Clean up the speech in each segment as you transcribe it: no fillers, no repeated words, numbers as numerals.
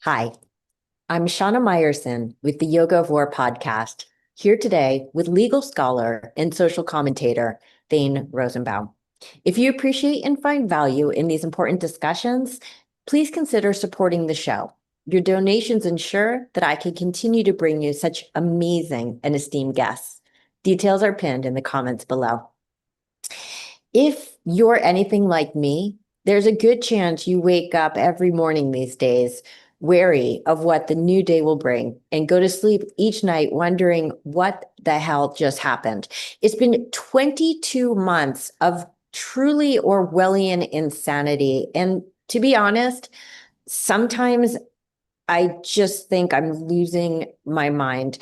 Hi, I'm Shana Meyerson with the Yoga of War podcast, here today with legal scholar and social commentator Thane Rosenbaum. If you appreciate and find value in these important discussions, please consider supporting the show. Your donations ensure that I can continue to bring you such amazing and esteemed guests. Details are pinned in the comments below. If you're anything like me, there's a good chance you wake up every morning these days wary of what the new day will bring and go to sleep each night wondering what the hell just happened. It's been 22 months of truly Orwellian insanity. And to be honest, sometimes I just think I'm losing my mind.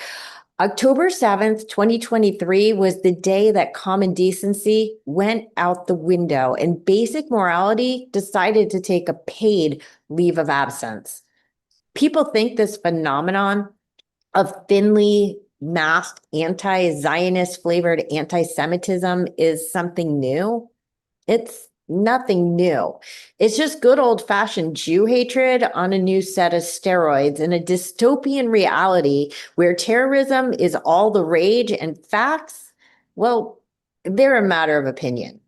October 7th, 2023 was the day that common decency went out the window and basic morality decided to take a paid leave of absence. People think this phenomenon of thinly masked anti-Zionist-flavored anti-Semitism is something new. It's nothing new. It's just good old-fashioned Jew hatred on a new set of steroids in a dystopian reality where terrorism is all the rage and facts, well, they're a matter of opinion.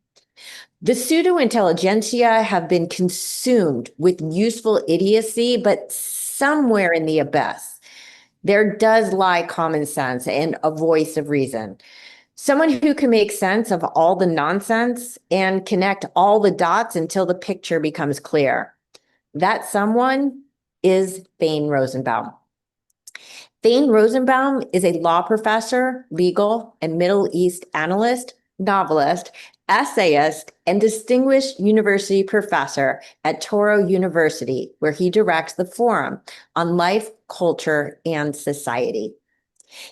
The pseudo-intelligentsia have been consumed with useful idiocy, but somewhere in the abyss, there does lie common sense and a voice of reason. Someone who can make sense of all the nonsense and connect all the dots until the picture becomes clear. That someone is Thane Rosenbaum. Thane Rosenbaum is a law professor, legal and Middle East analyst, novelist, essayist, and distinguished university professor at Touro University, where he directs the Forum on Life, Culture, and Society.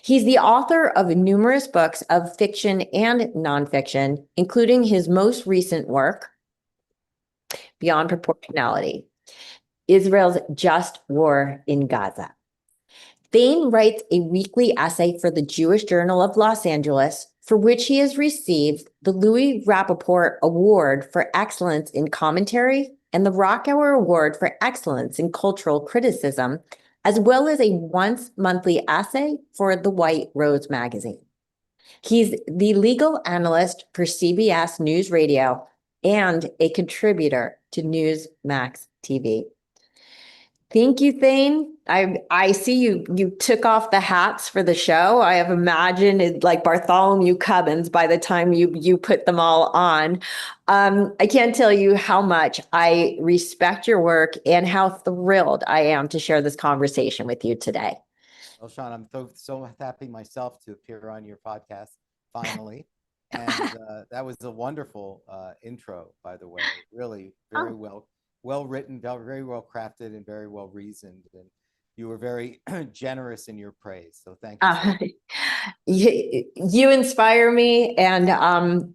He's the author of numerous books of fiction and nonfiction, including his most recent work, Beyond Proportionality, Israel's Just War in Gaza. Thane writes a weekly essay for the Jewish Journal of Los Angeles, for which he has received the Louis Rappaport Award for Excellence in Commentary and the Rockower Award for Excellence in Cultural Criticism, as well as a once-monthly essay for the White Rose magazine. He's the legal analyst for CBS News Radio and a contributor to Newsmax TV. Thank you, Thane. I see you took off the hats for the show. I have imagined it like Bartholomew Cubbins by the time you put them all on. I can't tell you how much I respect your work and how thrilled I am to share this conversation with you today. Well, Sean, I'm so happy myself to appear on your podcast finally. And that was a wonderful intro, by the way. Really very well written, very well crafted, and very well reasoned. And you were very generous in your praise. So thank you. So much. You inspire me, and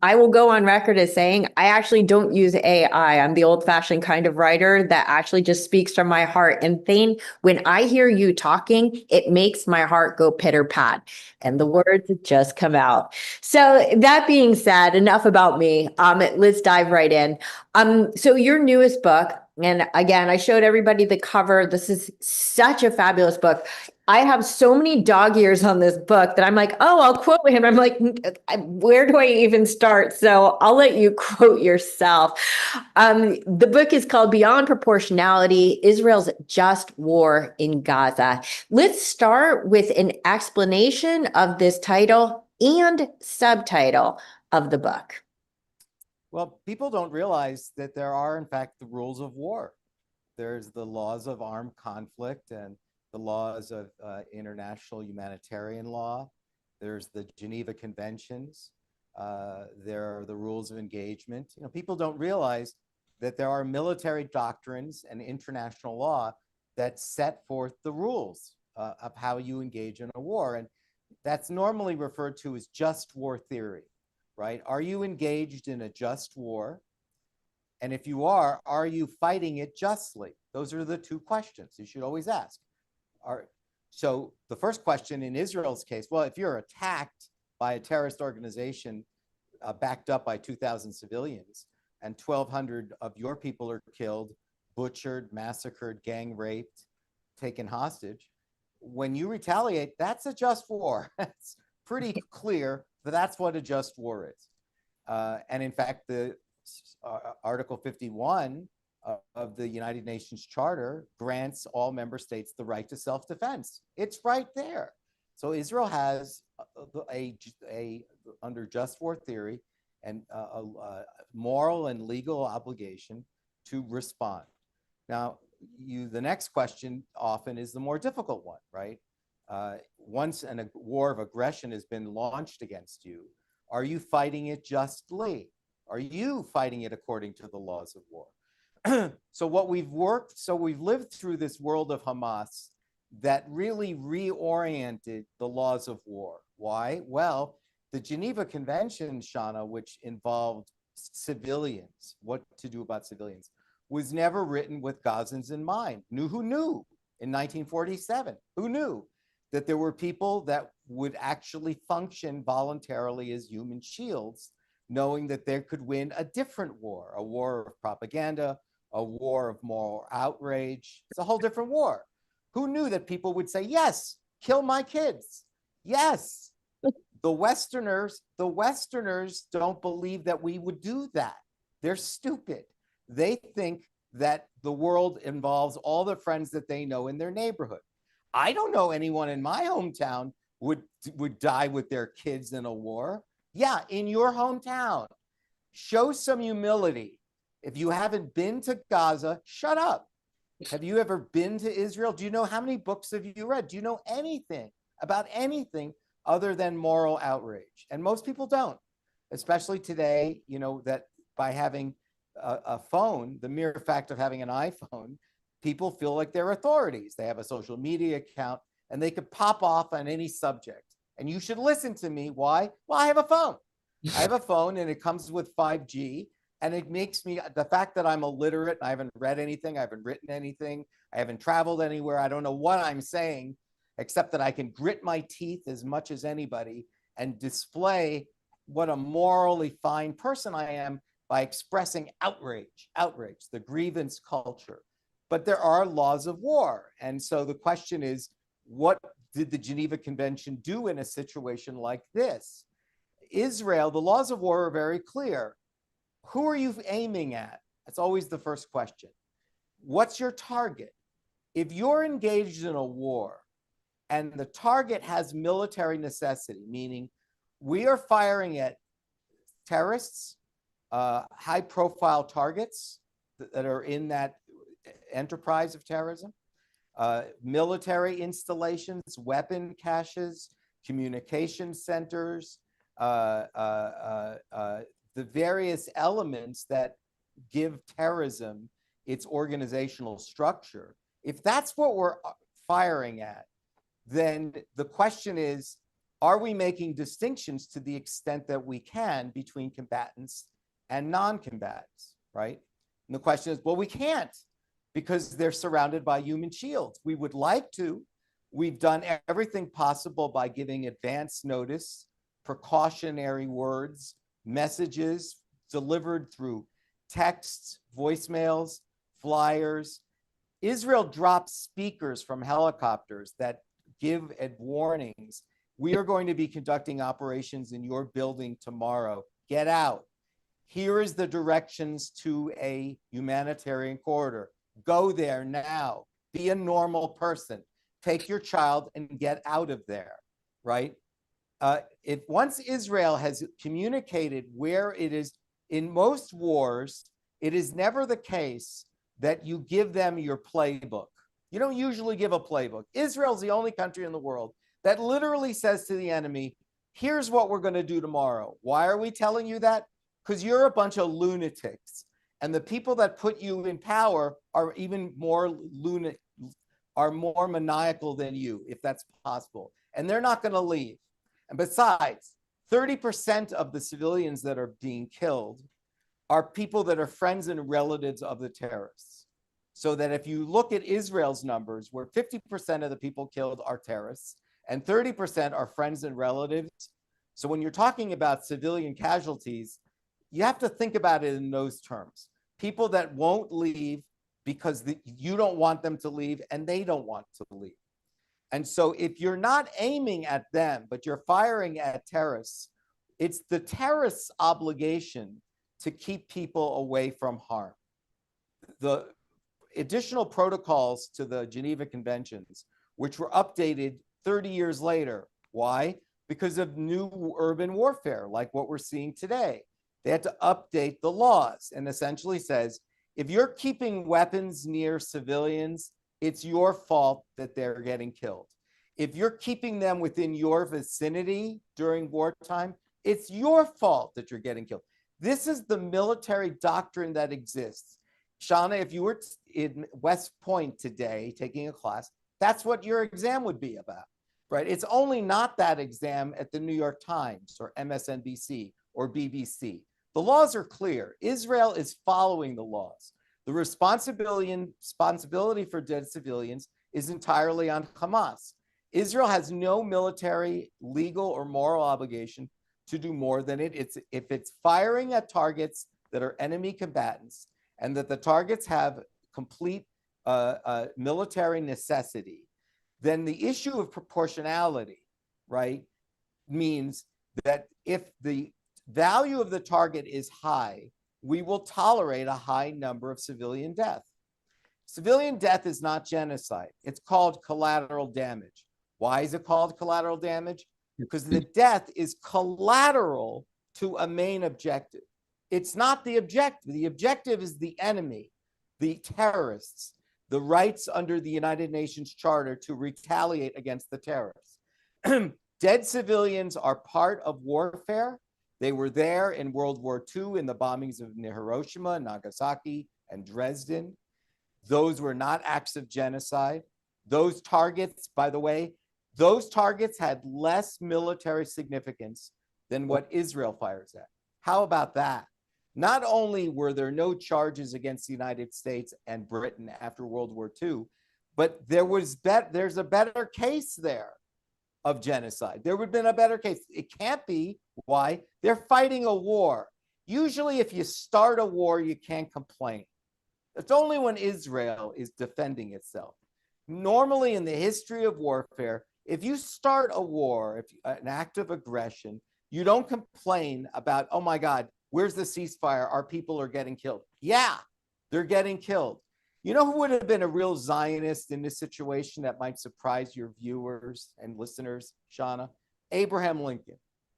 I will go on record as saying I actually don't use AI. I'm the old-fashioned kind of writer that actually just speaks from my heart. And Thane, when I hear you talking, it makes my heart go pitter-pat, and the words just come out. So that being said, enough about me. Let's dive right in. So your newest book, and again, I showed everybody the cover. This is such a fabulous book. I have so many dog ears on this book that I'm like, oh, I'll quote him. I'm like, where do I even start? So I'll let you quote yourself. The book is called Beyond Proportionality, Israel's Just War in Gaza. Let's start with an explanation of this title and subtitle of the book. Well, people don't realize that there are, in fact, the rules of war. There's the laws of armed conflict and the laws of international humanitarian law. There's the Geneva Conventions. There are the rules of engagement. You know, people don't realize that there are military doctrines and international law that set forth the rules of how you engage in a war. And that's normally referred to as just war theory, right? Are you engaged in a just war? And if you are you fighting it justly? Those are the two questions you should always ask. So the first question in Israel's case, well, if you're attacked by a terrorist organization backed up by 2,000 civilians and 1,200 of your people are killed, butchered, massacred, gang raped, taken hostage. When you retaliate, that's a just war. It's pretty clear that that's what a just war is. And in fact, the Article 51 of the United Nations Charter grants all member states the right to self-defense. It's right there. So Israel has under just war theory and a moral and legal obligation to respond. Now, the next question often is the more difficult one, right? Once a war of aggression has been launched against you, are you fighting it justly? Are you fighting it according to the laws of war? So we've lived through this world of Hamas that really reoriented the laws of war. Why? Well, the Geneva Convention, Shana, which involved civilians, what to do about civilians, was never written with Gazans in mind. Who knew in 1947? Who knew that there were people that would actually function voluntarily as human shields, knowing that they could win a different war, a war of propaganda, a war of moral outrage. It's a whole different war. Who knew that people would say, yes, kill my kids? Yes. The Westerners don't believe that we would do that. They're stupid. They think that the world involves all the friends that they know in their neighborhood. I don't know anyone in my hometown would die with their kids in a war. Yeah, in your hometown. Show some humility. If you haven't been to Gaza, shut up. Have you ever been to Israel? Do you know how many books have you read? Do you know anything about anything other than moral outrage? And most people don't, especially today, that by having a phone, the mere fact of having an iPhone, people feel like they're authorities. They have a social media account and they could pop off on any subject. And you should listen to me. Why? Well, I have a phone. I have a phone and it comes with 5G. And it makes me, the fact that I'm illiterate, I haven't read anything, I haven't written anything, I haven't traveled anywhere, I don't know what I'm saying, except that I can grit my teeth as much as anybody and display what a morally fine person I am by expressing outrage, the grievance culture. But there are laws of war. And so the question is, what did the Geneva Convention do in a situation like this? Israel, the laws of war are very clear. Who are you aiming at? That's always the first question. What's your target? If you're engaged in a war and the target has military necessity, meaning we are firing at terrorists, high-profile targets that are in that enterprise of terrorism, military installations, weapon caches, communication centers, the various elements that give terrorism its organizational structure. If that's what we're firing at, then the question is, are we making distinctions to the extent that we can between combatants and non-combatants, right? And the question is, well, we can't because they're surrounded by human shields. We would like to. We've done everything possible by giving advance notice, precautionary words, messages delivered through texts, voicemails, flyers. Israel drops speakers from helicopters that give warnings. We are going to be conducting operations in your building tomorrow. Get out. Here is the directions to a humanitarian corridor. Go there now. Be a normal person. Take your child and get out of there, right? If once Israel has communicated where it is, in most wars, it is never the case that you give them your playbook. You don't usually give a playbook. Israel's the only country in the world that literally says to the enemy, here's what we're going to do tomorrow. Why are we telling you that? Because you're a bunch of lunatics. And the people that put you in power are even more are more maniacal than you, if that's possible. And they're not going to leave. And besides, 30% of the civilians that are being killed are people that are friends and relatives of the terrorists. So that if you look at Israel's numbers, where 50% of the people killed are terrorists and 30% are friends and relatives. So when you're talking about civilian casualties, you have to think about it in those terms. People that won't leave because you don't want them to leave and they don't want to leave. And so if you're not aiming at them, but you're firing at terrorists, it's the terrorists' obligation to keep people away from harm. The additional protocols to the Geneva Conventions, which were updated 30 years later. Why? Because of new urban warfare, like what we're seeing today. They had to update the laws and essentially says, if you're keeping weapons near civilians, it's your fault that they're getting killed. If you're keeping them within your vicinity during wartime, it's your fault that you're getting killed. This is the military doctrine that exists. Shana, if you were in West Point today taking a class, that's what your exam would be about, right? It's only not that exam at the New York Times or MSNBC or BBC. The laws are clear. Israel is following the laws. The responsibility for dead civilians is entirely on Hamas. Israel has no military, legal, or moral obligation to do more than if it's firing at targets that are enemy combatants and that the targets have complete military necessity, then the issue of proportionality, right, means that if the value of the target is high, we will tolerate a high number of civilian death. Civilian death is not genocide. It's called collateral damage. Why is it called collateral damage? Because the death is collateral to a main objective. It's not the objective. The objective is the enemy, the terrorists, the rights under the United Nations Charter to retaliate against the terrorists. Dead civilians are part of warfare. They were there in World War II in the bombings of Hiroshima, Nagasaki, and Dresden. Those were not acts of genocide. Those targets, by the way, those targets had less military significance than what Israel fires at. How about that? Not only were there no charges against the United States and Britain after World War II, but there's a better case there of genocide. There would have been a better case. It can't be. Why? They're fighting a war. Usually, if you start a war, you can't complain. It's only when Israel is defending itself. Normally, in the history of warfare, if you start a war, an act of aggression, you don't complain about, oh my God, where's the ceasefire? Our people are getting killed. Yeah, they're getting killed. You know who would have been a real Zionist in this situation that might surprise your viewers and listeners, Shana? Abraham Lincoln.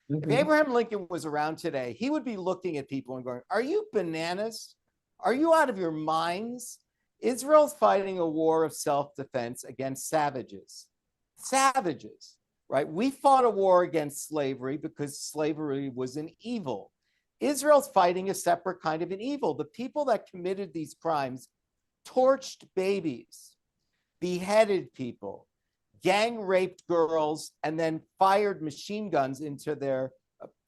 If Abraham Lincoln was around today, he would be looking at people and going, are you bananas? Are you out of your minds? Israel's fighting a war of self-defense against savages. Savages, right? We fought a war against slavery because slavery was an evil. Israel's fighting a separate kind of an evil. The people that committed these crimes torched babies, beheaded people, gang raped girls, and then fired machine guns into their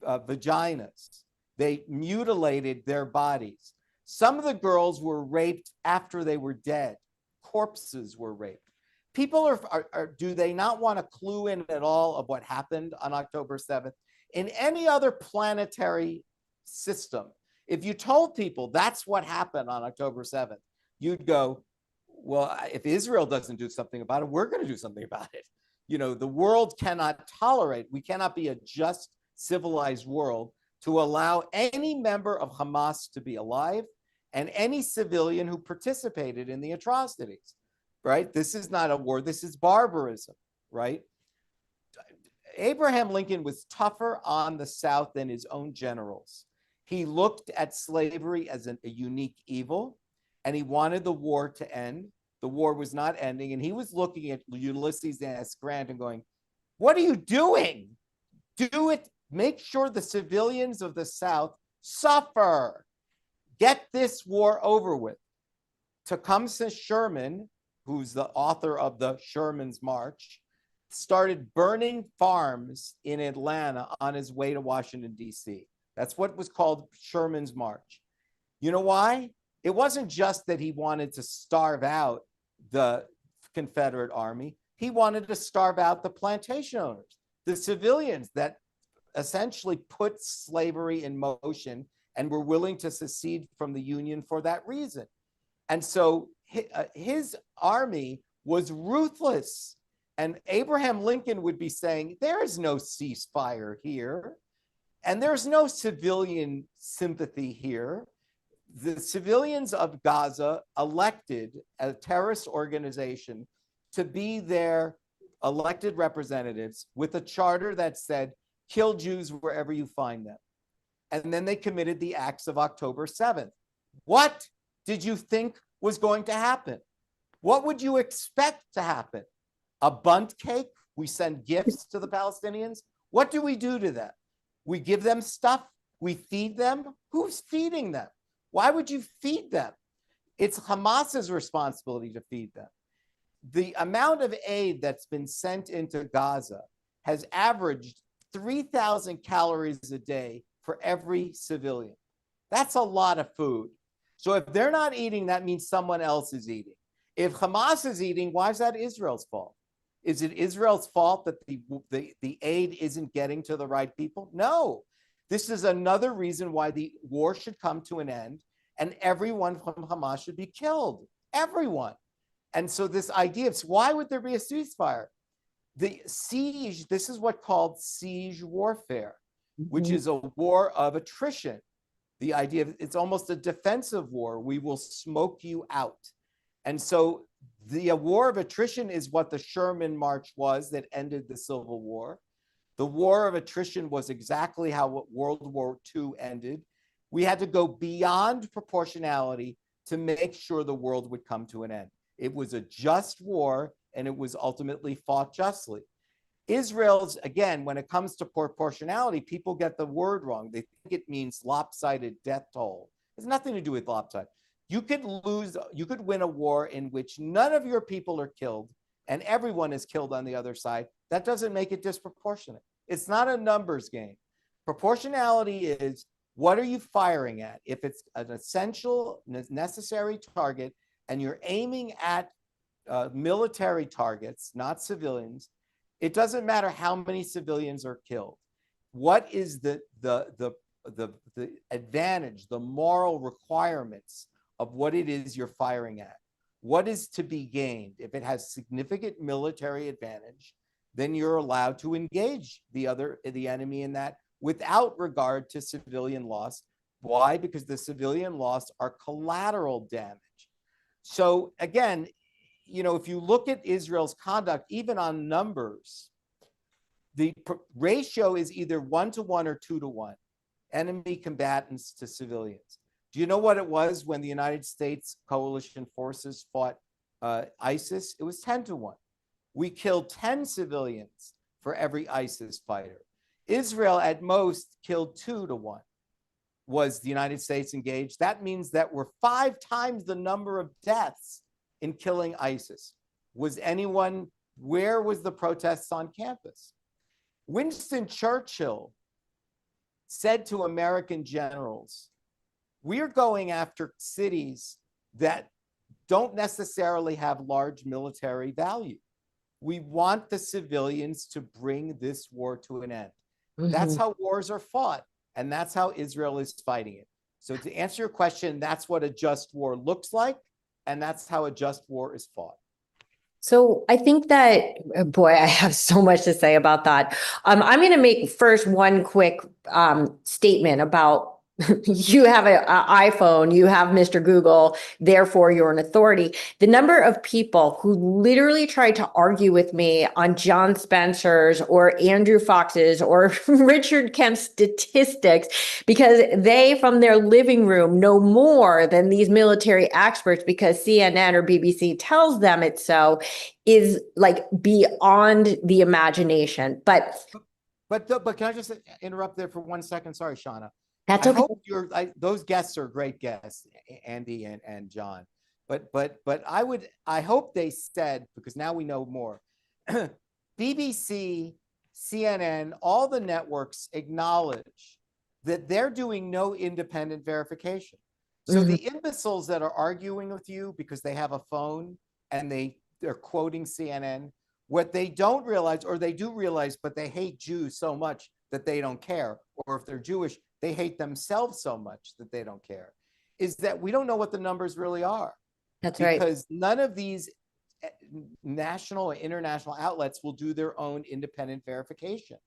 vaginas. They mutilated their bodies. Some of the girls were raped after they were dead. Corpses were raped. People do they not want to clue in at all of what happened on October 7th? In any other planetary system, if you told people that's what happened on October 7th, you'd go, well, if Israel doesn't do something about it, we're going to do something about it. You know, the world cannot tolerate, we cannot be a just, civilized world to allow any member of Hamas to be alive and any civilian who participated in the atrocities, right? This is not a war, this is barbarism, right? Abraham Lincoln was tougher on the South than his own generals. He looked at slavery as a unique evil, and he wanted the war to end. The war was not ending, and he was looking at Ulysses S. Grant and going, what are you doing? Do it. Make sure the civilians of the South suffer. Get this war over with. Tecumseh Sherman, who's the author of the Sherman's March, started burning farms in Atlanta on his way to Washington, D.C. That's what was called Sherman's March. You know why? It wasn't just that he wanted to starve out the Confederate Army. He wanted to starve out the plantation owners, the civilians that essentially put slavery in motion and were willing to secede from the Union for that reason. And so his army was ruthless. And Abraham Lincoln would be saying, there is no ceasefire here. And there's no civilian sympathy here. The civilians of Gaza elected a terrorist organization to be their elected representatives with a charter that said, kill Jews wherever you find them. And then they committed the acts of October 7th. What did you think was going to happen? What would you expect to happen? A bundt cake? We send gifts to the Palestinians? What do we do to them? We give them stuff? We feed them? Who's feeding them? Why would you feed them? It's Hamas's responsibility to feed them. The amount of aid that's been sent into Gaza has averaged 3,000 calories a day for every civilian. That's a lot of food. So if they're not eating, that means someone else is eating. If Hamas is eating, why is that Israel's fault? Is it Israel's fault that the aid isn't getting to the right people? No. This is another reason why the war should come to an end and everyone from Hamas should be killed. Everyone. And so this idea of why would there be a ceasefire? The siege, this is what's called siege warfare, which is a war of attrition. The idea of it's almost a defensive war. We will smoke you out. And so the war of attrition is what the Sherman March was that ended the Civil War. The war of attrition was exactly how World War II ended. We had to go beyond proportionality to make sure the world would come to an end. It was a just war, and it was ultimately fought justly. Israel's, again, when it comes to proportionality, people get the word wrong. They think it means lopsided death toll. It has nothing to do with lopsided. You could win a war in which none of your people are killed and everyone is killed on the other side. That doesn't make it disproportionate. It's not a numbers game. Proportionality is, what are you firing at? If it's an essential, necessary target and you're aiming at military targets, not civilians, it doesn't matter how many civilians are killed. What is the advantage, the moral requirements of what it is you're firing at? What is to be gained? If it has significant military advantage, then you're allowed to engage the enemy in that without regard to civilian loss. Why? Because the civilian loss are collateral damage. So again, if you look at Israel's conduct, even on numbers, the ratio is either 1-to-1 or 2-to-1, enemy combatants to civilians. Do you know what it was when the United States coalition forces fought ISIS? It was 10-to-1. We killed 10 civilians for every ISIS fighter. Israel at most killed 2-to-1. Was the United States engaged? That means that we're 5 times the number of deaths in killing ISIS. Where was the protests on campus? Winston Churchill said to American generals, we're going after cities that don't necessarily have large military value. We want the civilians to bring this war to an end. That's how wars are fought, and that's how Israel is fighting it. So to answer your question, that's what a just war looks like, and that's how a just war is fought. So I think that, boy, I have so much to say about that. I'm going to make first one quick statement about you have an iPhone, you have Mr. Google, therefore you're an authority. The number of people who literally tried to argue with me on John Spencer's or Andrew Fox's or Richard Kemp's statistics because they, from their living room, know more than these military experts because CNN or BBC tells them it's so, is like beyond the imagination. But can I just interrupt there for 1 second? Sorry, Shana. That's okay. Those guests are great guests, Andy and John. But I hope they said, because now we know more. BBC, CNN, all the networks acknowledge that they're doing no independent verification. So the imbeciles that are arguing with you because they have a phone and they're quoting CNN, what they don't realize, or they do realize, but they hate Jews so much that they don't care, or if they're Jewish, they hate themselves so much that they don't care, is that we don't know what the numbers really are. That's right. because none of these national or international outlets will do their own independent verification.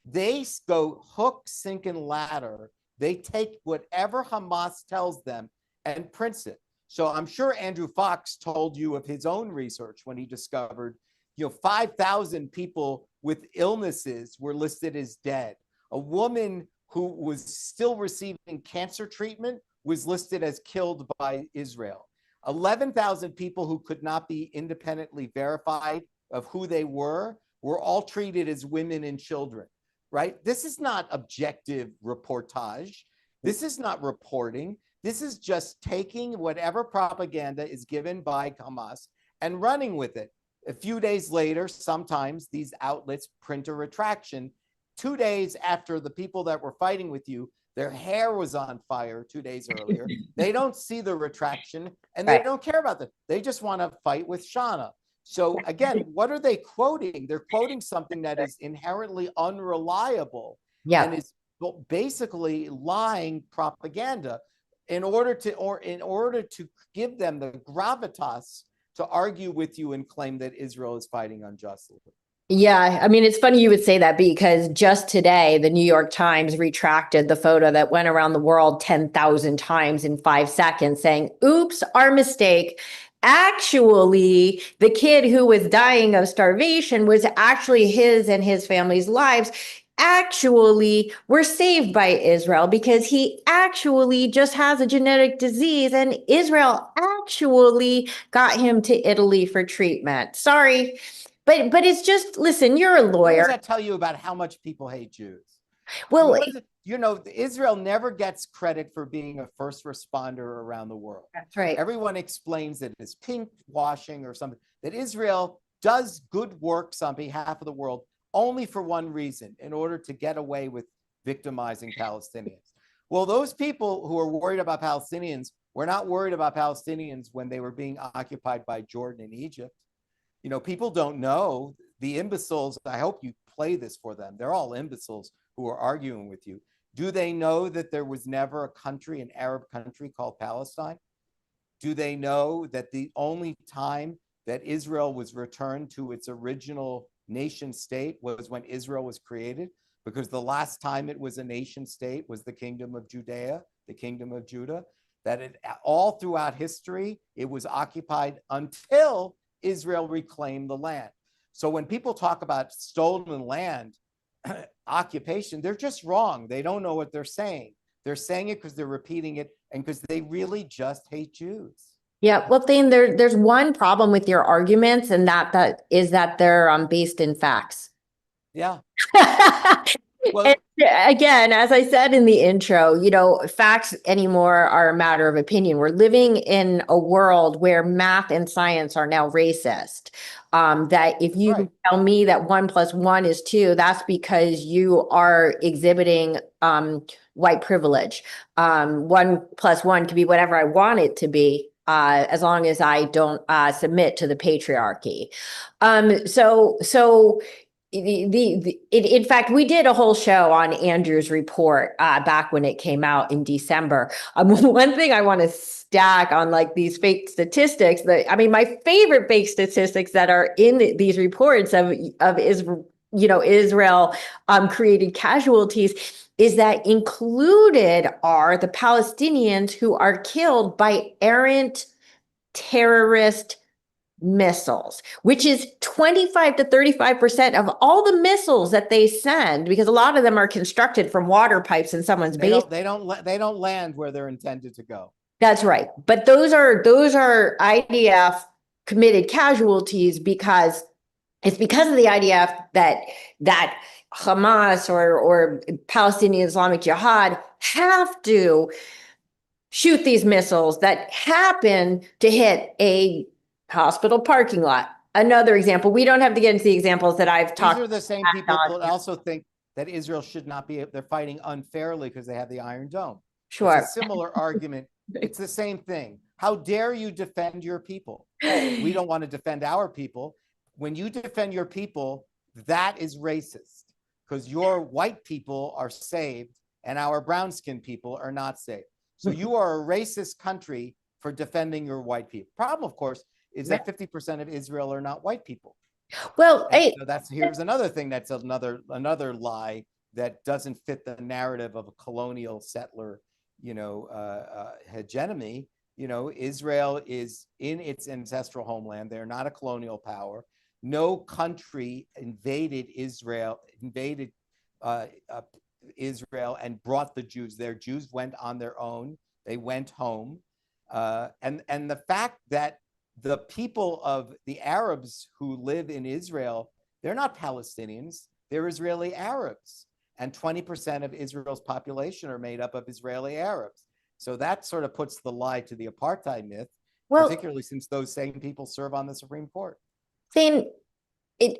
They go hook, sink, and ladder. They take whatever Hamas tells them and prints it. So I'm sure Andrew Fox told you of his own research when he discovered, 5,000 people with illnesses were listed as dead. A woman who was still receiving cancer treatment was listed as killed by Israel. 11,000 people who could not be independently verified of who they were all treated as women and children, right? This is not objective reportage. This is not reporting. This is just taking whatever propaganda is given by Hamas and running with it. A few days later, sometimes these outlets print a retraction. 2 days after the people that were fighting with you, their hair was on fire 2 days earlier. They don't see the retraction and they don't care about that. They just want to fight with Shana. So again, what are they quoting? They're quoting something that is inherently unreliable and is basically lying propaganda in order to give them the gravitas to argue with you and claim that Israel is fighting unjustly. Yeah, I mean, it's funny you would say that because just today, the New York Times retracted the photo that went around the world 10,000 times in 5 seconds saying, oops, our mistake. Actually, the kid who was dying of starvation was actually his and his family's lives. Actually were saved by Israel because he actually just has a genetic disease and Israel actually got him to Italy for treatment. Sorry. But it's just, listen, you're a lawyer. What does that tell you about how much people hate Jews? Well, Israel never gets credit for being a first responder around the world. That's right. Everyone explains that it's pink washing or something, that Israel does good works on behalf of the world only for one reason, in order to get away with victimizing Palestinians. Well, those people who are worried about Palestinians were not worried about Palestinians when they were being occupied by Jordan and Egypt. People don't know, the imbeciles. I hope you play this for them. They're all imbeciles who are arguing with you. Do they know that there was never a country, an Arab country called Palestine? Do they know that the only time that Israel was returned to its original nation state was when Israel was created? Because the last time it was a nation state was the kingdom of Judea, the kingdom of Judah, that all throughout history, it was occupied until Israel reclaimed the land. So when people talk about stolen land occupation, they're just wrong. They don't know what they're saying. They're saying it because they're repeating it and because they really just hate Jews. Yeah, well, Thane, there's one problem with your arguments, and that is that they're based in facts. Yeah. Well, again, as I said in the intro, facts anymore are a matter of opinion. We're living in a world where math and science are now racist. That if you tell me that 1 + 1 is 2, that's because you are exhibiting white privilege. 1 + 1 can be whatever I want it to be, as long as I don't submit to the patriarchy. In fact, we did a whole show on Andrew's report back when it came out in December. One thing I want to stack on these fake statistics, my favorite fake statistics that are in these reports of Israel created casualties is that included are the Palestinians who are killed by errant terrorist missiles, which is 25 to 35% of all the missiles that they send, because a lot of them are constructed from water pipes in someone's basement. They don't land where they're intended to go. That's right. But those are IDF committed casualties because it's because of the IDF that Hamas or Palestinian Islamic Jihad have to shoot these missiles that happen to hit a hospital parking lot. Another example. We don't have to get into the examples that I've talked about. These are the same people that also think that Israel should not be, they're fighting unfairly because they have the Iron Dome. Sure. It's a similar argument. It's the same thing. How dare you defend your people? We don't want to defend our people. When you defend your people, that is racist because your white people are saved and our brown-skinned people are not saved. So you are a racist country for defending your white people. Problem, of course, is that 50% of Israel are not white people. Well, so here's another thing that's another lie that doesn't fit the narrative of a colonial settler, hegemony. Israel is in its ancestral homeland. They're not a colonial power. No country invaded Israel and brought the Jews there. Jews went on their own. They went home. And the fact that the people of the Arabs who live in Israel, they're not Palestinians, they're Israeli Arabs. And 20% of Israel's population are made up of Israeli Arabs. So that sort of puts the lie to the apartheid myth, particularly since those same people serve on the Supreme Court. Thane,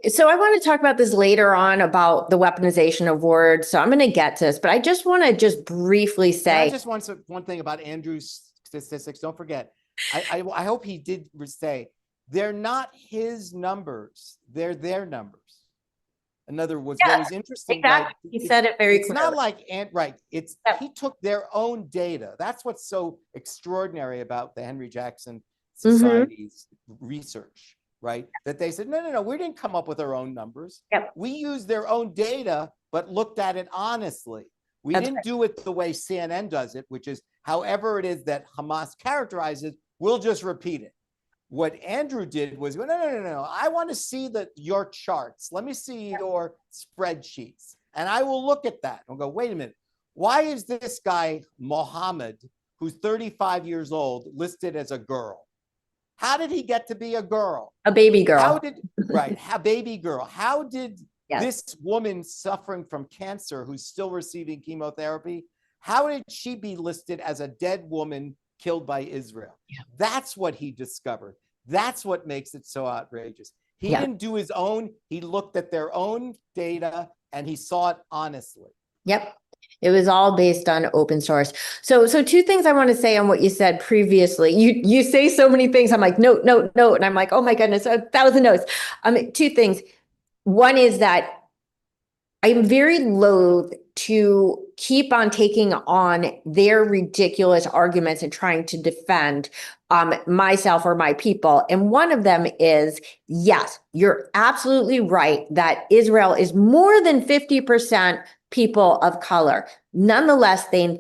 so I want to talk about this later on about the weaponization of words. So I'm going to get to this, but I just want to just briefly say. I just want one thing about Andrew's statistics. Don't forget, I hope he did say they're not his numbers; they're their numbers. In other words, what was interesting, exactly. He said it very clearly. It's not like he took their own data. That's what's so extraordinary about the Henry Jackson Society's research, right? That they said, no, we didn't come up with our own numbers. We used their own data, but looked at it honestly. We didn't do it the way CNN does it, which is however it is that Hamas characterizes, we'll just repeat it. What Andrew did was, no, I want to see your charts. Let me see your spreadsheets. And I will look at that and go, wait a minute. Why is this guy, Mohammed, who's 35 years old, listed as a girl? How did he get to be a girl? A baby girl. A baby girl. How did this woman suffering from cancer who's still receiving chemotherapy, how did she be listed as a dead woman killed by Israel? That's what he discovered. That's what makes it so outrageous. He didn't do his own. He looked at their own data and he saw it honestly. Yep. It was all based on open source. So two things I want to say on what you said previously. You say so many things. I'm like, no. And I'm like, oh my goodness, 1,000 notes. Two things. One is that I'm very loath to keep on taking on their ridiculous arguments and trying to defend myself or my people. And one of them is, yes, you're absolutely right that Israel is more than 50% people of color. Nonetheless, being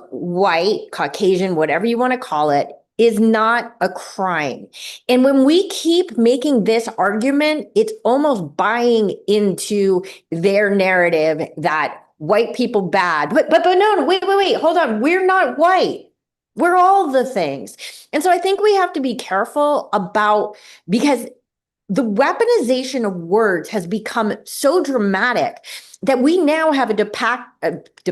white, Caucasian, whatever you want to call it, is not a crime. And when we keep making this argument, it's almost buying into their narrative that white people bad. But no, wait, hold on. We're not white. We're all the things. And so I think we have to be careful because the weaponization of words has become so dramatic that we now have a de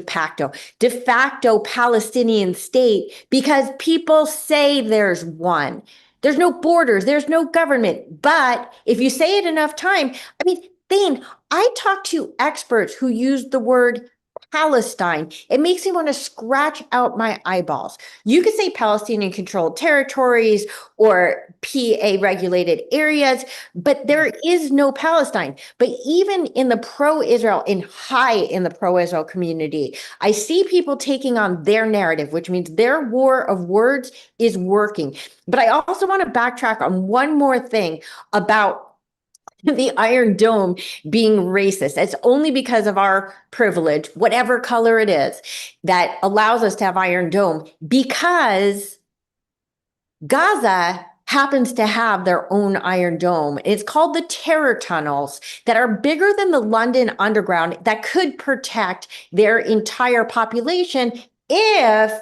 facto Palestinian state because people say there's one. There's no borders, there's no government. But if you say it enough time, Thane, I talk to experts who use the word Palestine. It makes me want to scratch out my eyeballs. You could say Palestinian controlled territories or PA regulated areas, but there is no Palestine. But even in the pro-Israel, in the pro-Israel community, I see people taking on their narrative, which means their war of words is working. But I also want to backtrack on one more thing about the Iron Dome being racist. It's only because of our privilege, whatever color it is, that allows us to have Iron Dome, because Gaza happens to have their own Iron Dome. It's called the terror tunnels that are bigger than the London Underground that could protect their entire population if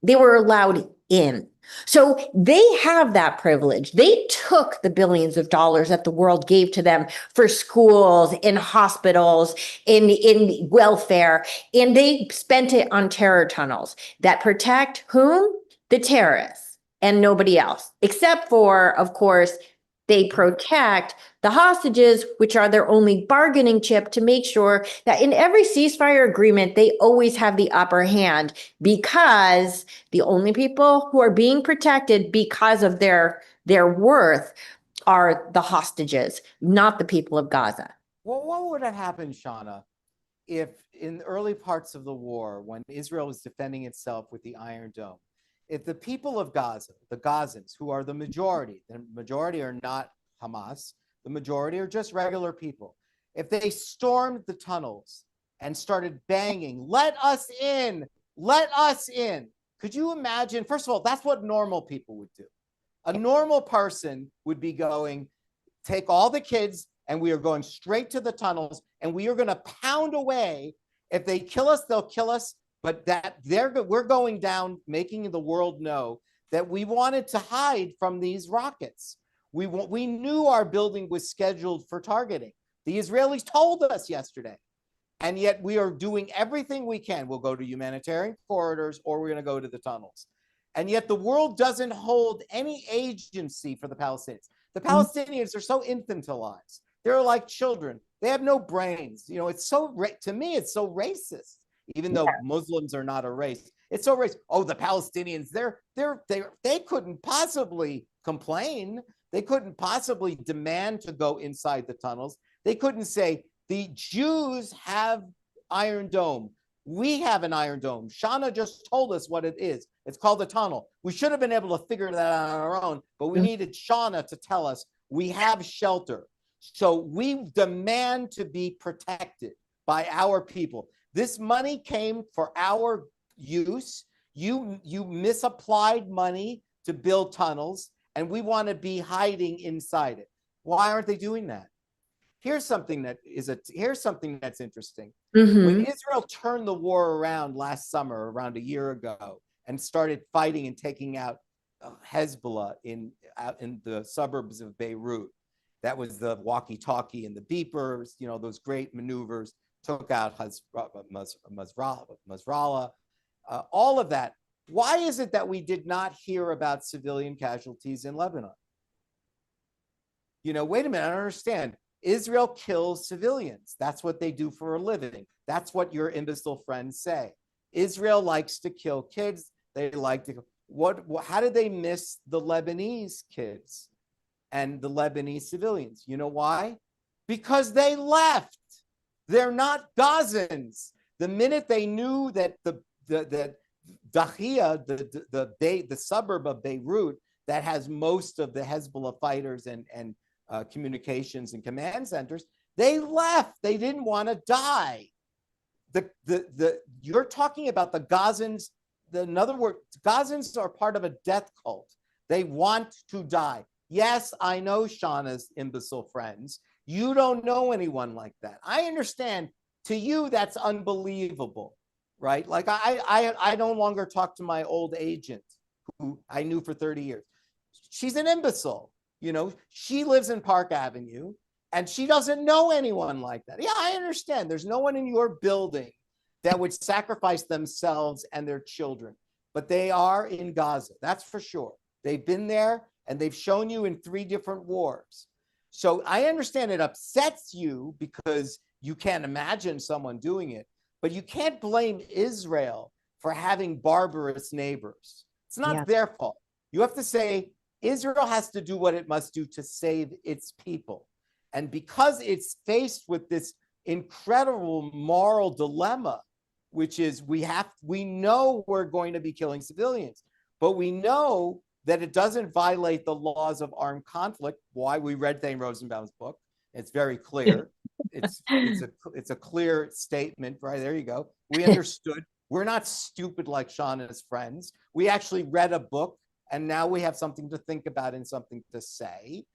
they were allowed in. So they have that privilege. They took the billions of dollars that the world gave to them for schools, in hospitals, in welfare, and they spent it on terror tunnels that protect whom? The terrorists and nobody else, except for, of course, they protect the hostages, which are their only bargaining chip, to make sure that in every ceasefire agreement, they always have the upper hand, because the only people who are being protected because of their worth are the hostages, not the people of Gaza. Well, what would have happened, Shana, if in the early parts of the war, when Israel was defending itself with the Iron Dome, if the people of Gaza, the Gazans, who are the majority are not Hamas, the majority are just regular people. If they stormed the tunnels and started banging, let us in, let us in. Could you imagine? First of all, that's what normal people would do. A normal person would be going, take all the kids, and we are going straight to the tunnels, and we are going to pound away. If they kill us, they'll kill us. But we're going down, making the world know that we wanted to hide from these rockets. We knew our building was scheduled for targeting. The Israelis told us yesterday. And yet we are doing everything we can. We'll go to humanitarian corridors, or we're going to go to the tunnels. And yet the world doesn't hold any agency for the Palestinians. The Palestinians are so infantilized. They're like children. They have no brains. You know, it's so, to me, it's so racist, even though Muslims are not a race. It's so racist. Oh, the Palestinians, they couldn't possibly complain. They couldn't possibly demand to go inside the tunnels. They couldn't say, the Jews have Iron Dome. We have an Iron Dome. Shana just told us what it is. It's called a tunnel. We should have been able to figure that out on our own, but we needed Shana to tell us we have shelter. So we demand to be protected by our people. This money came for our use. You misapplied money to build tunnels, and we want to be hiding inside it. Why aren't they doing that? Here's something that's interesting. When Israel turned the war around last summer, around a year ago, and started fighting and taking out Hezbollah in the suburbs of Beirut, that was the walkie-talkie and the beepers, you know, those great maneuvers, took out Nasrallah, all of that. Why is it that we did not hear about civilian casualties in Lebanon? You know, wait a minute, I don't understand. Israel kills civilians. That's what they do for a living. That's what your imbecile friends say. Israel likes to kill kids. They like to, how did they miss the Lebanese kids and the Lebanese civilians? You know why? Because they left. They're not Gazans. The minute they knew that the Dahia, the suburb of Beirut that has most of the Hezbollah fighters and communications and command centers, they left. They didn't want to die. You're talking about the Gazans. In other words, Gazans are part of a death cult. They want to die. Yes, I know Shana's imbecile friends. You don't know anyone like that. I understand. To you, that's unbelievable, right? Like I no longer talk to my old agent who I knew for 30 years. She's an imbecile. You know, she lives in Park Avenue and she doesn't know anyone like that. Yeah, I understand. There's no one in your building that would sacrifice themselves and their children, but they are in Gaza. That's for sure. They've been there and they've shown you in 3 different wars. So I understand it upsets you because you can't imagine someone doing it, but you can't blame Israel for having barbarous neighbors. It's not their fault. You have to say, Israel has to do what it must do to save its people. And because it's faced with this incredible moral dilemma, which is we know we're going to be killing civilians, but we know that it doesn't violate the laws of armed conflict. Why? We read Thane Rosenbaum's book. It's very clear. It's a clear statement, right? There you go. We understood. We're not stupid like Shana's friends. We actually read a book, and now we have something to think about and something to say.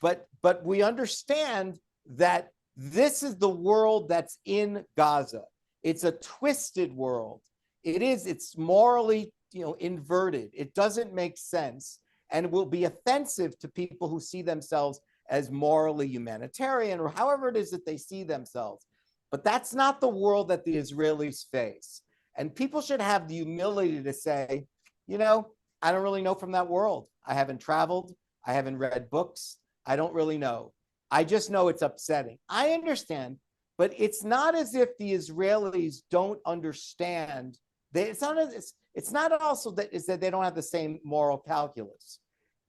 But we understand that this is the world that's in Gaza. It's a twisted world. It's morally, inverted. It doesn't make sense and will be offensive to people who see themselves as morally humanitarian or however it is that they see themselves. But that's not the world that the Israelis face. And people should have the humility to say, I don't really know from that world. I haven't traveled. I haven't read books. I don't really know. I just know it's upsetting. I understand, but it's not as if the Israelis don't understand. It's not also that they don't have the same moral calculus.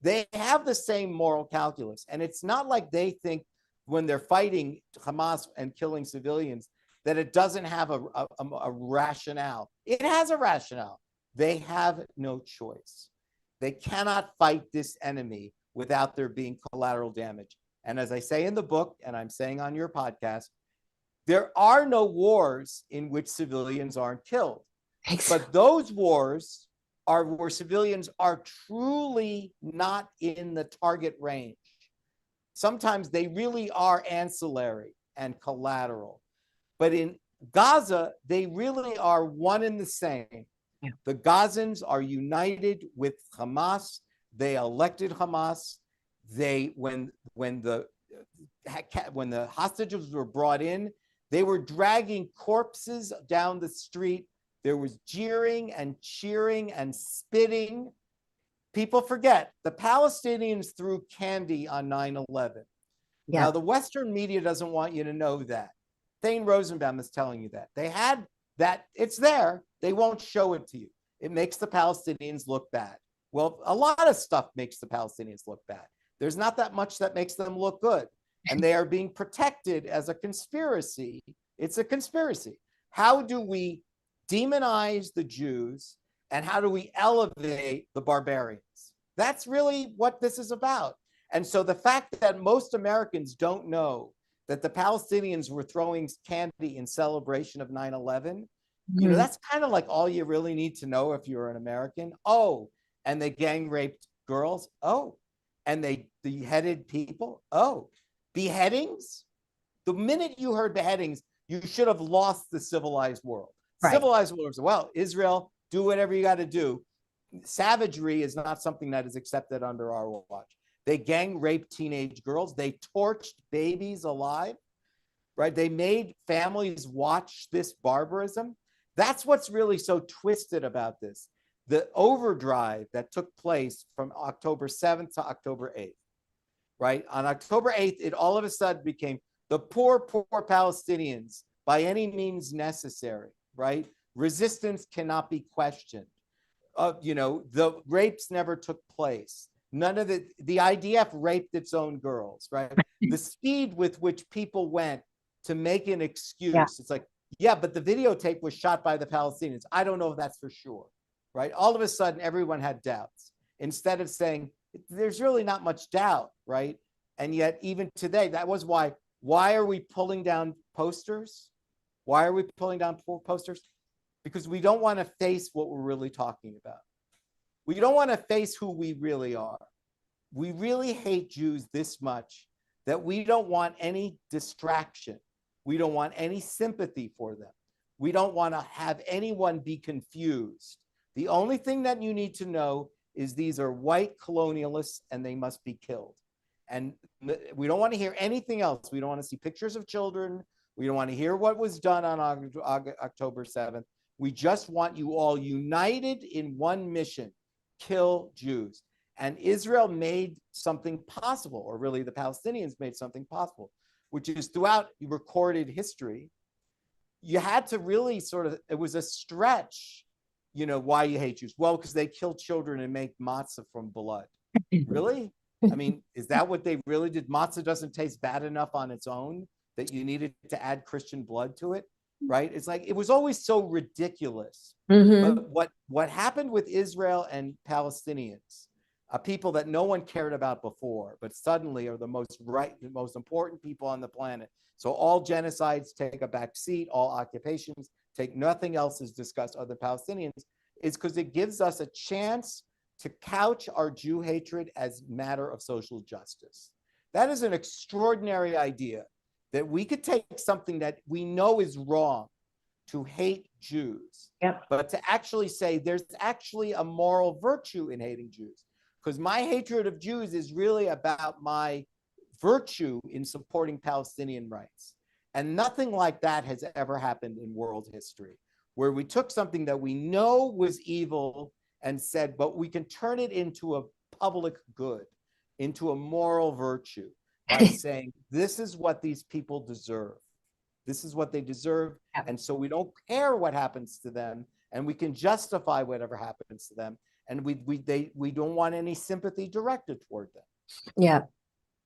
They have the same moral calculus. And it's not like they think when they're fighting Hamas and killing civilians that it doesn't have a rationale. It has a rationale. They have no choice. They cannot fight this enemy without there being collateral damage. And as I say in the book, and I'm saying on your podcast, there are no wars in which civilians aren't killed. But those wars are where civilians are truly not in the target range. Sometimes they really are ancillary and collateral. But in Gaza, they really are one and the same. Yeah. The Gazans are united with Hamas. They elected Hamas. When the hostages were brought in, they were dragging corpses down the street. There was jeering and cheering and spitting. People forget the Palestinians threw candy on 9/11. Yeah. Now, the Western media doesn't want you to know that. Thane Rosenbaum is telling you that. They had that. It's there. They won't show it to you. It makes the Palestinians look bad. Well, a lot of stuff makes the Palestinians look bad. There's not that much that makes them look good. And they are being protected as a conspiracy. It's a conspiracy. How do we demonize the Jews and how do we elevate the barbarians? That's really what this is about. And so the fact that most Americans don't know that the Palestinians were throwing candy in celebration of 9/11, you know, that's kind of like all you really need to know if you're an American. Oh, and they gang raped girls. Oh, and they beheaded people. Oh, beheadings. The minute you heard beheadings, you should have lost the civilized world. Right. Civilized world is, well, Israel, do whatever you got to do. Savagery is not something that is accepted under our watch. They gang raped teenage girls. They torched babies alive, right? They made families watch this barbarism. That's what's really so twisted about this. The overdrive that took place from October 7th to October 8th, right? On October 8th, it all of a sudden became the poor Palestinians by any means necessary, right? Resistance cannot be questioned. You know, the rapes never took place. None of the IDF raped its own girls, right? The speed with which people went to make an excuse, it's like, yeah, but the videotape was shot by the Palestinians. I don't know if that's for sure, right? All of a sudden, everyone had doubts. Instead of saying, there's really not much doubt, right? And yet, even today, that was why are we pulling down posters? Why are we pulling down posters? Because we don't want to face what we're really talking about. We don't want to face who we really are. We really hate Jews this much that we don't want any distraction. We don't want any sympathy for them. We don't want to have anyone be confused. The only thing that you need to know is these are white colonialists and they must be killed. And we don't want to hear anything else. We don't want to see pictures of children. We don't want to hear what was done on October 7th. We just want you all united in one mission: kill Jews. And Israel made something possible, or really the Palestinians made something possible, which is throughout recorded history, you had to really it was a stretch, you know, why you hate Jews. Well, because they kill children and make matzah from blood. Really? I mean, is that what they really did? Matzah doesn't taste bad enough on its own that you needed to add Christian blood to it, right? It's like, it was always so ridiculous. But what happened with Israel and Palestinians, people that no one cared about before, but suddenly are the most important people on the planet. So all genocides take a back seat, all occupations take, nothing else is discussed other Palestinians, is because it gives us a chance to couch our Jew hatred as matter of social justice. That is an extraordinary idea, that we could take something that we know is wrong, to hate Jews, but to actually say there's actually a moral virtue in hating Jews. Because my hatred of Jews is really about my virtue in supporting Palestinian rights. And nothing like that has ever happened in world history, where we took something that we know was evil and said, but we can turn it into a public good, into a moral virtue, by saying, this is what these people deserve. This is what they deserve. And so we don't care what happens to them, and we can justify whatever happens to them. And we don't want any sympathy directed toward them. Yeah.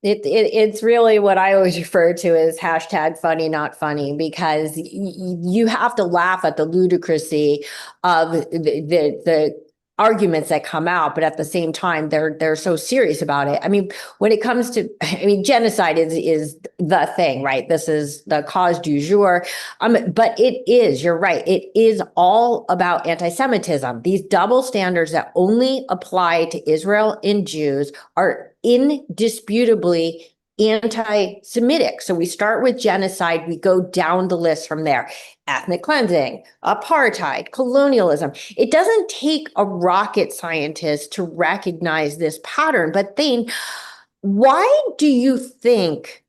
It's really what I always refer to as hashtag funny, not funny, because you have to laugh at the ludicrousy of the arguments that come out, but at the same time, they're so serious about it. I mean, when it comes to, I mean, genocide is the thing, right? This is the cause du jour. But it is, you're right, it is all about anti-Semitism. These double standards that only apply to Israel and Jews are indisputably anti-Semitic. So we start with genocide, we go down the list from there. Ethnic cleansing, apartheid, colonialism. It doesn't take a rocket scientist to recognize this pattern. But then, why do you think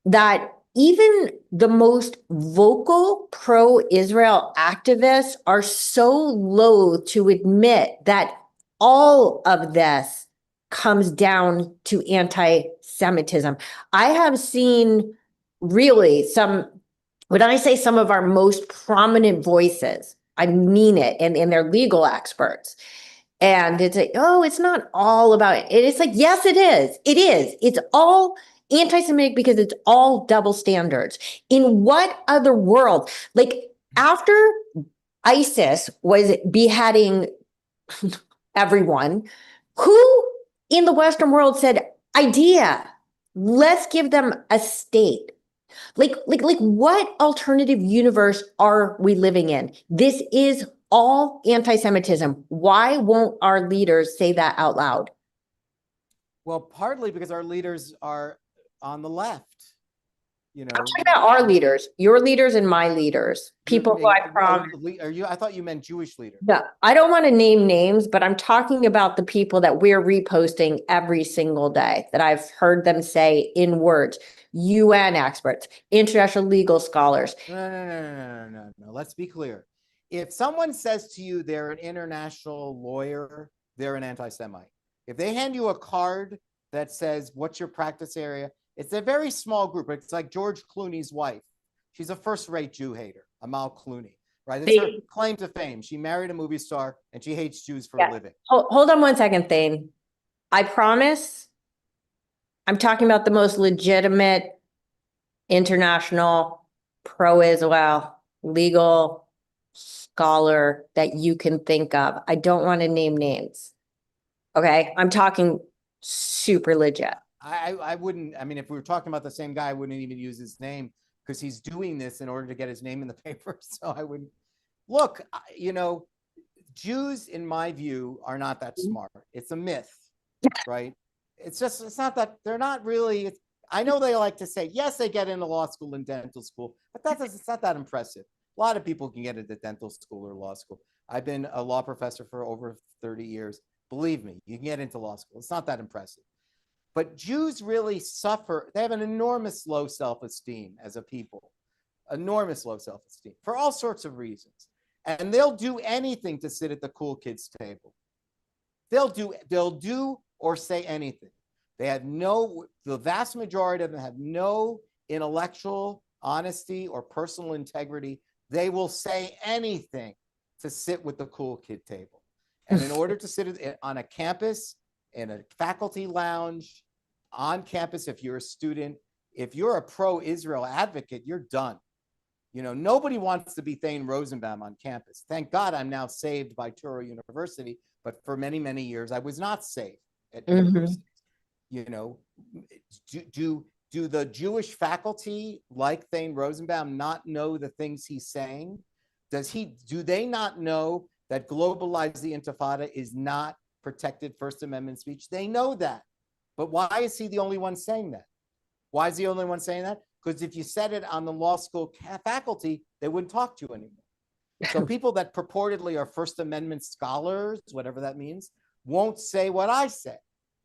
that even the most vocal pro-Israel activists are so loath to admit that all of this comes down to anti-Semitism? I have seen really when I say some of our most prominent voices, I mean it, and they're legal experts. And it's like, oh, it's not all about it. It's like, yes, it is. It is. It's all anti-Semitic because it's all double standards. In what other world? Like, after ISIS was beheading everyone, who in the Western world said, idea, let's give them a state? Like what alternative universe are we living in? This is all anti-Semitism. Why won't our leaders say that out loud? Well, partly because our leaders are on the left. I'm talking about our leaders, your leaders and my leaders, people who I promise. I thought you meant Jewish leaders. Yeah, I don't want to name names, but I'm talking about the people that we're reposting every single day that I've heard them say in words. UN experts, international legal scholars. No. Let's be clear. If someone says to you they're an international lawyer, they're an anti-Semite. If they hand you a card that says, what's your practice area? It's a very small group. It's like George Clooney's wife. She's a first-rate Jew hater, Amal Clooney, right? That's her claim to fame. She married a movie star and she hates Jews for a living. Hold on one second, Thane. I promise I'm talking about the most legitimate international pro-Israel legal scholar that you can think of. I don't want to name names. Okay, I'm talking super legit. I wouldn't, I mean, if we were talking about the same guy, I wouldn't even use his name because he's doing this in order to get his name in the paper. So I wouldn't. Look, Jews, in my view, are not that smart. It's a myth, right? It's not that, they're not really, I know they like to say, yes, they get into law school and dental school, but it's not that impressive. A lot of people can get into dental school or law school. I've been a law professor for over 30 years. Believe me, you can get into law school. It's not that impressive. But Jews really suffer. They have an enormous low self-esteem as a people, enormous low self-esteem for all sorts of reasons. And they'll do anything to sit at the cool kids' table. They'll do or say anything. They have the vast majority of them have no intellectual honesty or personal integrity. They will say anything to sit with the cool kid table. And in order to sit on a campus, in a faculty lounge, on campus, if you're a student, if you're a pro-Israel advocate, you're done. Nobody wants to be Thane Rosenbaum on campus. Thank God I'm now saved by Touro University, but for many, many years, I was not saved at universities. Do the Jewish faculty like Thane Rosenbaum not know the things he's saying? Do they not know that globalize the Intifada is not protected First Amendment speech? They know that. But why is he the only one saying that? Why is he the only one saying that? Because if you said it on the law school faculty, they wouldn't talk to you anymore. So people that purportedly are First Amendment scholars, whatever that means, won't say what I say,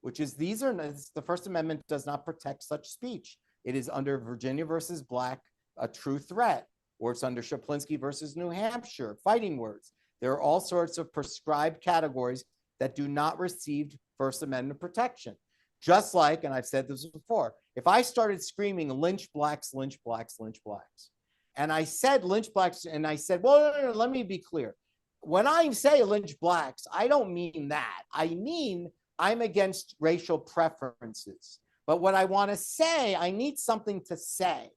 which is the First Amendment does not protect such speech. It is under Virginia versus Black, a true threat, or it's under Shaplinsky versus New Hampshire, fighting words. There are all sorts of prescribed categories that do not receive First Amendment protection. Just like, and I've said this before, if I started screaming lynch blacks, lynch blacks, lynch blacks, and I said lynch blacks, and I said, well, no, let me be clear. When I say lynch blacks, I don't mean that. I mean, I'm against racial preferences. But what I want to say, I need something to say.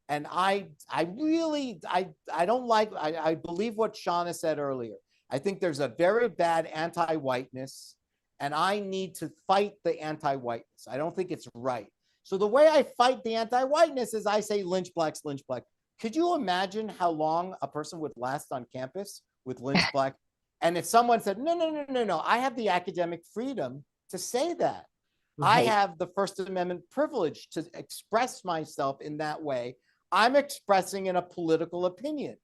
And I don't like, I believe what Shana said earlier. I think there's a very bad anti-whiteness, and I need to fight the anti-whiteness. I don't think it's right. So the way I fight the anti-whiteness is I say lynch blacks, lynch black. Could you imagine how long a person would last on campus with lynch black? And if someone said, no, I have the academic freedom to say that. I have the First Amendment privilege to express myself in that way. I'm expressing in a political opinion,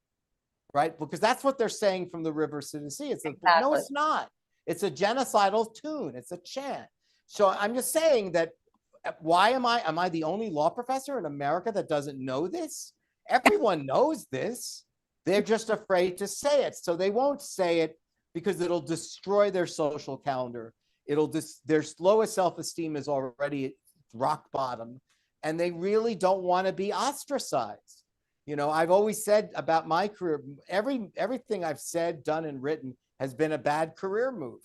right? Because that's what they're saying from the rivers to the sea. It's no, it's not. It's a genocidal tune. It's a chant. So I'm just saying that why am I the only law professor in America that doesn't know this? Everyone knows this. They're just afraid to say it. So they won't say it because it'll destroy their social calendar. Their lowest self-esteem is already at rock bottom, and they really don't want to be ostracized. You know, I've always said about my career, everything I've said, done, and written has been a bad career move.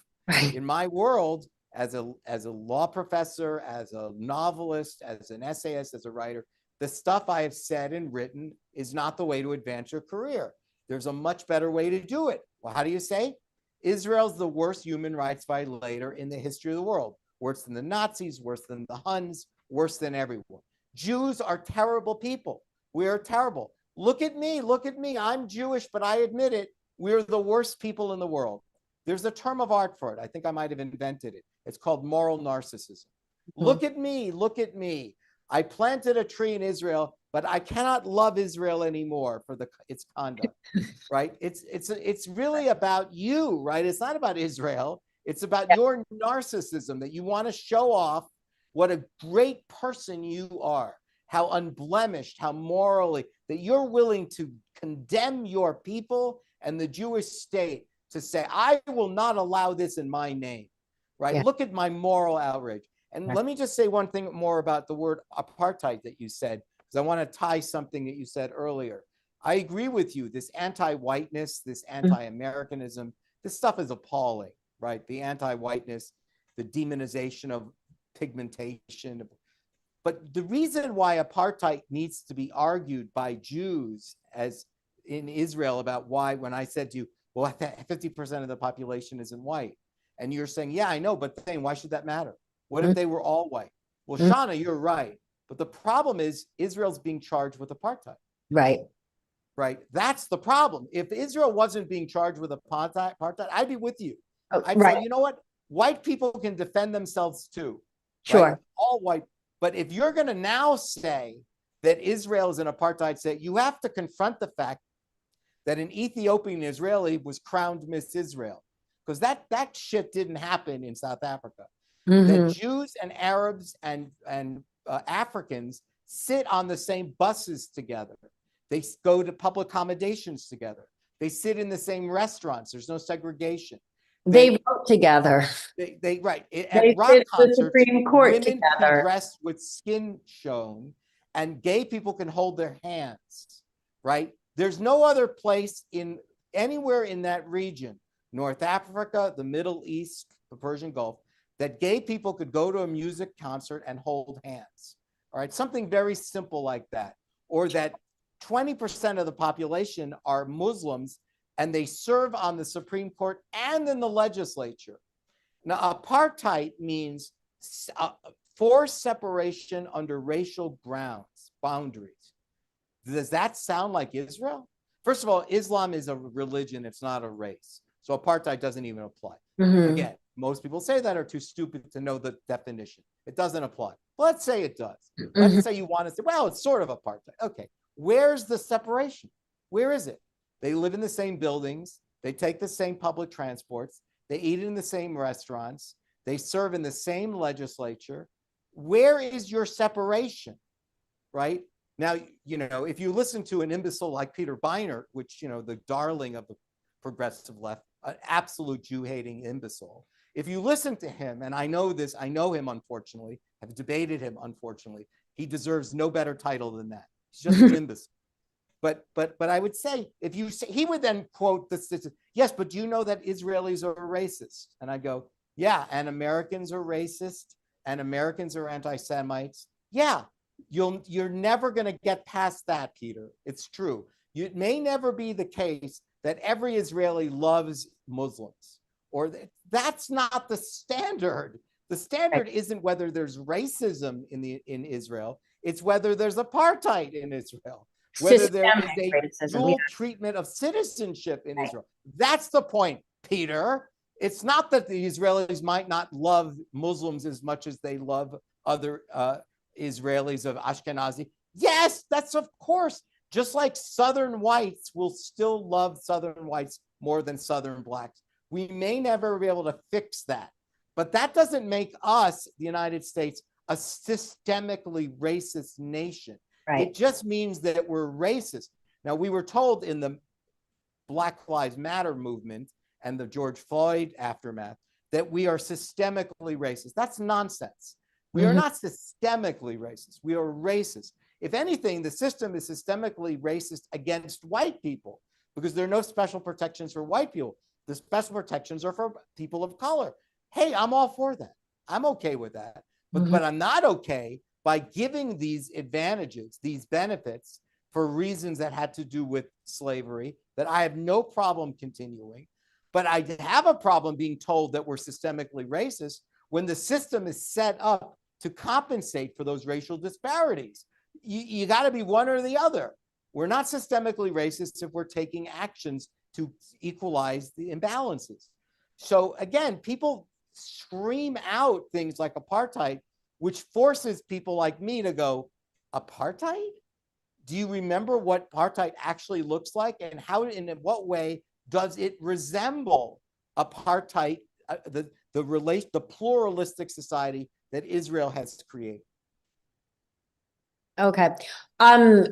In my world, as a law professor, as a novelist, as an essayist, as a writer, the stuff I have said and written is not the way to advance your career. There's a much better way to do it. Well, how do you say? Israel's the worst human rights violator in the history of the world. Worse than the Nazis, worse than the Huns, worse than everyone. Jews are terrible people. We are terrible. Look at me. I'm Jewish, but I admit it. We're the worst people in the world. There's a term of art for it. I think I might have invented it. It's called moral narcissism. Look at me. I planted a tree in Israel, but I cannot love Israel anymore for its conduct, right? It's really about you, right? It's not about Israel. It's about your narcissism, that you want to show off what a great person you are, how unblemished, how morally, that you're willing to condemn your people and the Jewish state to say, I will not allow this in my name, right? Yeah. Look at my moral outrage. And let me just say one thing more about the word apartheid that you said, because I want to tie something that you said earlier. I agree with you. This anti-whiteness, this anti-Americanism, this stuff is appalling, right? The anti-whiteness, the demonization of pigmentation. But the reason why apartheid needs to be argued by Jews as in Israel about why, when I said to you, well, 50% of the population isn't white. And you're saying, yeah, I know, but Thane, why should that matter? What if they were all white? Well, Shana, you're right. But the problem is Israel's being charged with apartheid. Right. Right. That's the problem. If Israel wasn't being charged with apartheid, I'd be with you. I'd say, you know what? White people can defend themselves too. Sure. Right? All white. But if you're going to now say that Israel is an apartheid state, you have to confront the fact that an Ethiopian Israeli was crowned Miss Israel. Because that shit didn't happen in South Africa. That Jews and Arabs and Africans sit on the same buses together. They go to public accommodations together. They sit in the same restaurants. There's no segregation. They vote together. They right. At rock concerts, Supreme Court women together. can dress with skin shown, and gay people can hold their hands. Right. There's no other place anywhere in that region, North Africa, the Middle East, the Persian Gulf, that gay people could go to a music concert and hold hands. All right, something very simple like that. Or that 20% of the population are Muslims and they serve on the Supreme Court and in the legislature. Now, apartheid means forced separation under racial boundaries. Does that sound like Israel? First of all, Islam is a religion, it's not a race. So apartheid doesn't even apply. Again, most people say that are too stupid to know the definition. It doesn't apply. Let's say it does. Let's say you want to say, well, it's sort of apartheid. Okay, where's the separation? Where is it? They live in the same buildings. They take the same public transports. They eat in the same restaurants. They serve in the same legislature. Where is your separation, right? Now, you know, if you listen to an imbecile like Peter Beinart, which, you know, the darling of the progressive left, an absolute Jew-hating imbecile. If you listen to him, and I know this, I know him, unfortunately, I've debated him, unfortunately. He deserves no better title than that. He's just an imbecile. But I would say, if you say, he would then quote this, yes, but do you know that Israelis are racist? And I go, yeah, and Americans are racist, and Americans are anti-Semites, yeah, you're never going to get past that, Peter. It's true. It may never be the case that every Israeli loves Muslims, or that's not the standard. The standard isn't whether there's racism in Israel. It's whether there's apartheid in Israel, whether there is a dual treatment of citizenship in Israel. That's the point, Peter. It's not that the Israelis might not love Muslims as much as they love other Israelis of Ashkenazi. Yes, that's of course. Just like Southern whites will still love Southern whites more than Southern blacks. We may never be able to fix that. But that doesn't make us, the United States, a systemically racist nation. Right. It just means that we're racist. Now, we were told in the Black Lives Matter movement and the George Floyd aftermath that we are systemically racist. That's nonsense. We are not systemically racist. We are racist. If anything, the system is systemically racist against white people because there are no special protections for white people. The special protections are for people of color. Hey, I'm all for that. I'm okay with that. But I'm not okay by giving these advantages, these benefits, for reasons that had to do with slavery that I have no problem continuing. But I have a problem being told that we're systemically racist when the system is set up to compensate for those racial disparities. You got to be one or the other. We're not systemically racist if we're taking actions to equalize the imbalances. So again, people scream out things like apartheid, which forces people like me to go, apartheid? Do you remember what apartheid actually looks like, and how, and in what way does it resemble apartheid, the pluralistic society that Israel has created? Okay. I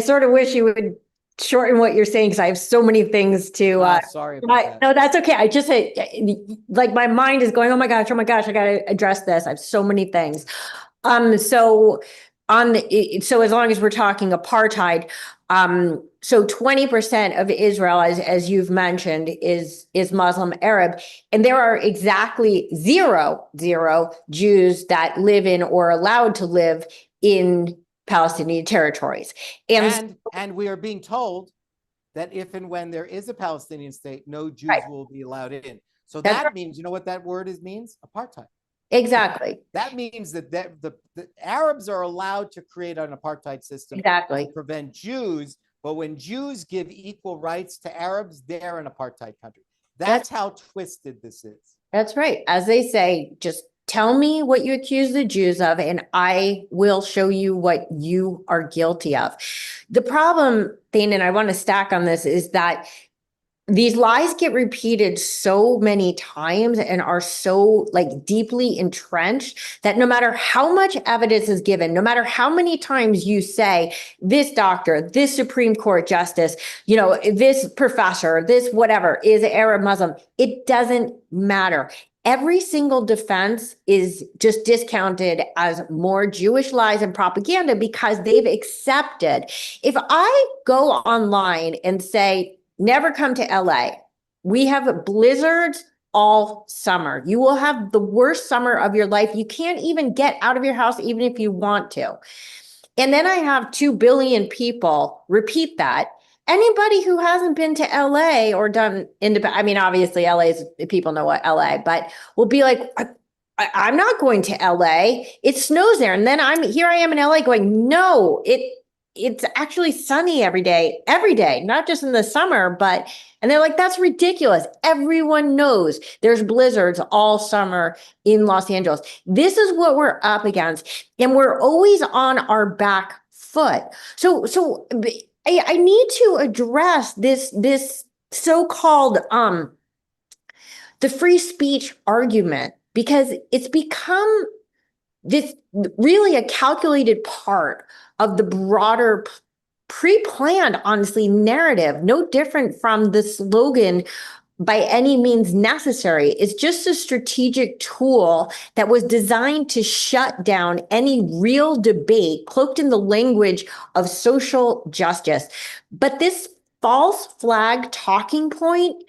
sort of wish you would shorten what you're saying because I have so many things to. Sorry about that. No, that's okay. I just like my mind is going, oh my gosh, I got to address this. I have so many things. So as long as we're talking apartheid, so 20% of Israel, as you've mentioned, is Muslim Arab, and there are exactly zero Jews that live in or allowed to live in Palestinian territories. And we are being told that if and when there is a Palestinian state, no Jews will be allowed in. So that means, you know what that word means? Apartheid. Exactly. That means that the Arabs are allowed to create an apartheid system to prevent Jews, but when Jews give equal rights to Arabs, they're an apartheid country. That's how twisted this is. That's right. As they say, just tell me what you accuse the Jews of, and I will show you what you are guilty of. The problem, Thane, and I want to stack on this, is that these lies get repeated so many times and are so deeply entrenched that no matter how much evidence is given, no matter how many times you say this doctor, this Supreme Court justice, this professor, this whatever is Arab Muslim, it doesn't matter. Every single defense is just discounted as more Jewish lies and propaganda because they've accepted. If I go online and say, never come to LA. We have blizzards all summer. You will have the worst summer of your life. You can't even get out of your house, even if you want to. And then I have 2 billion people repeat that. Anybody who hasn't been to LA or done obviously LA's people know what LA, but will be like, I'm not going to LA. It snows there. And then I am in LA going, no, it's actually sunny every day, not just in the summer, and they're like, that's ridiculous. Everyone knows there's blizzards all summer in Los Angeles. This is what we're up against, and we're always on our back foot. So I need to address this so-called, the free speech argument, because it's become this really a calculated part of the broader pre-planned, honestly, narrative, no different from the slogan, by any means necessary. It's just a strategic tool that was designed to shut down any real debate cloaked in the language of social justice. But this false flag talking point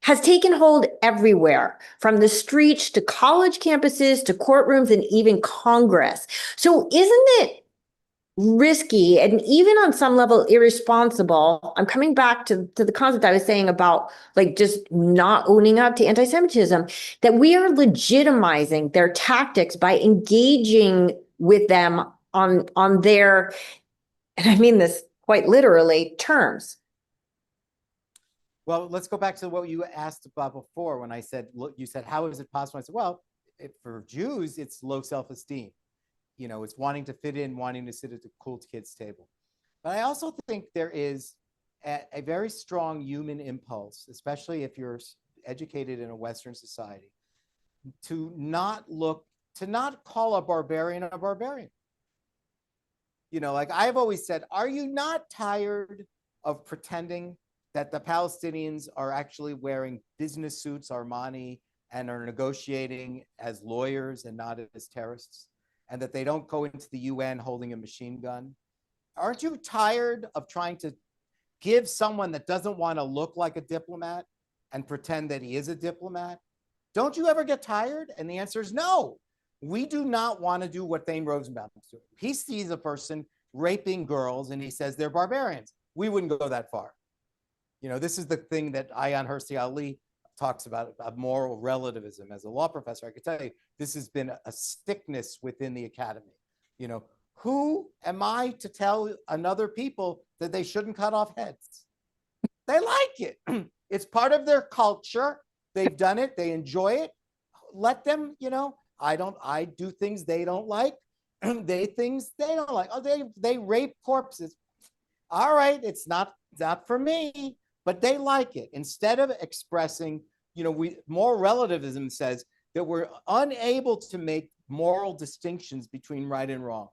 has taken hold everywhere, from the streets to college campuses to courtrooms and even Congress. So isn't it risky and even on some level irresponsible? I'm coming back to the concept I was saying about like just not owning up to anti-Semitism, that we are legitimizing their tactics by engaging with them on their, and I mean this quite literally, terms. Well, let's go back to what you asked about before when I said, look, you said, how is it possible? I said, well, for Jews, it's low self-esteem. You know, it's wanting to fit in, wanting to sit at the cool kids' table. But I also think there is a very strong human impulse, especially if you're educated in a Western society, to not call a barbarian a barbarian. You know, like I've always said, are you not tired of pretending that the Palestinians are actually wearing business suits, Armani, and are negotiating as lawyers and not as terrorists, and that they don't go into the UN holding a machine gun? Aren't you tired of trying to give someone that doesn't want to look like a diplomat and pretend that he is a diplomat? Don't you ever get tired? And the answer is no. We do not want to do what Thane Rosenbaum is doing. He sees a person raping girls and he says they're barbarians. We wouldn't go that far. You know, this is the thing that Ayaan Hirsi Ali talks about moral relativism. As a law professor, I can tell you, this has been a sickness within the academy. You know, who am I to tell another people that they shouldn't cut off heads? They like it. It's part of their culture. They've done it. They enjoy it. Let them, you know, I do things they don't like. Things they don't like. Oh, they rape corpses. All right, it's not for me, but they like it. Instead of expressing, you know, moral relativism says that we're unable to make moral distinctions between right and wrong.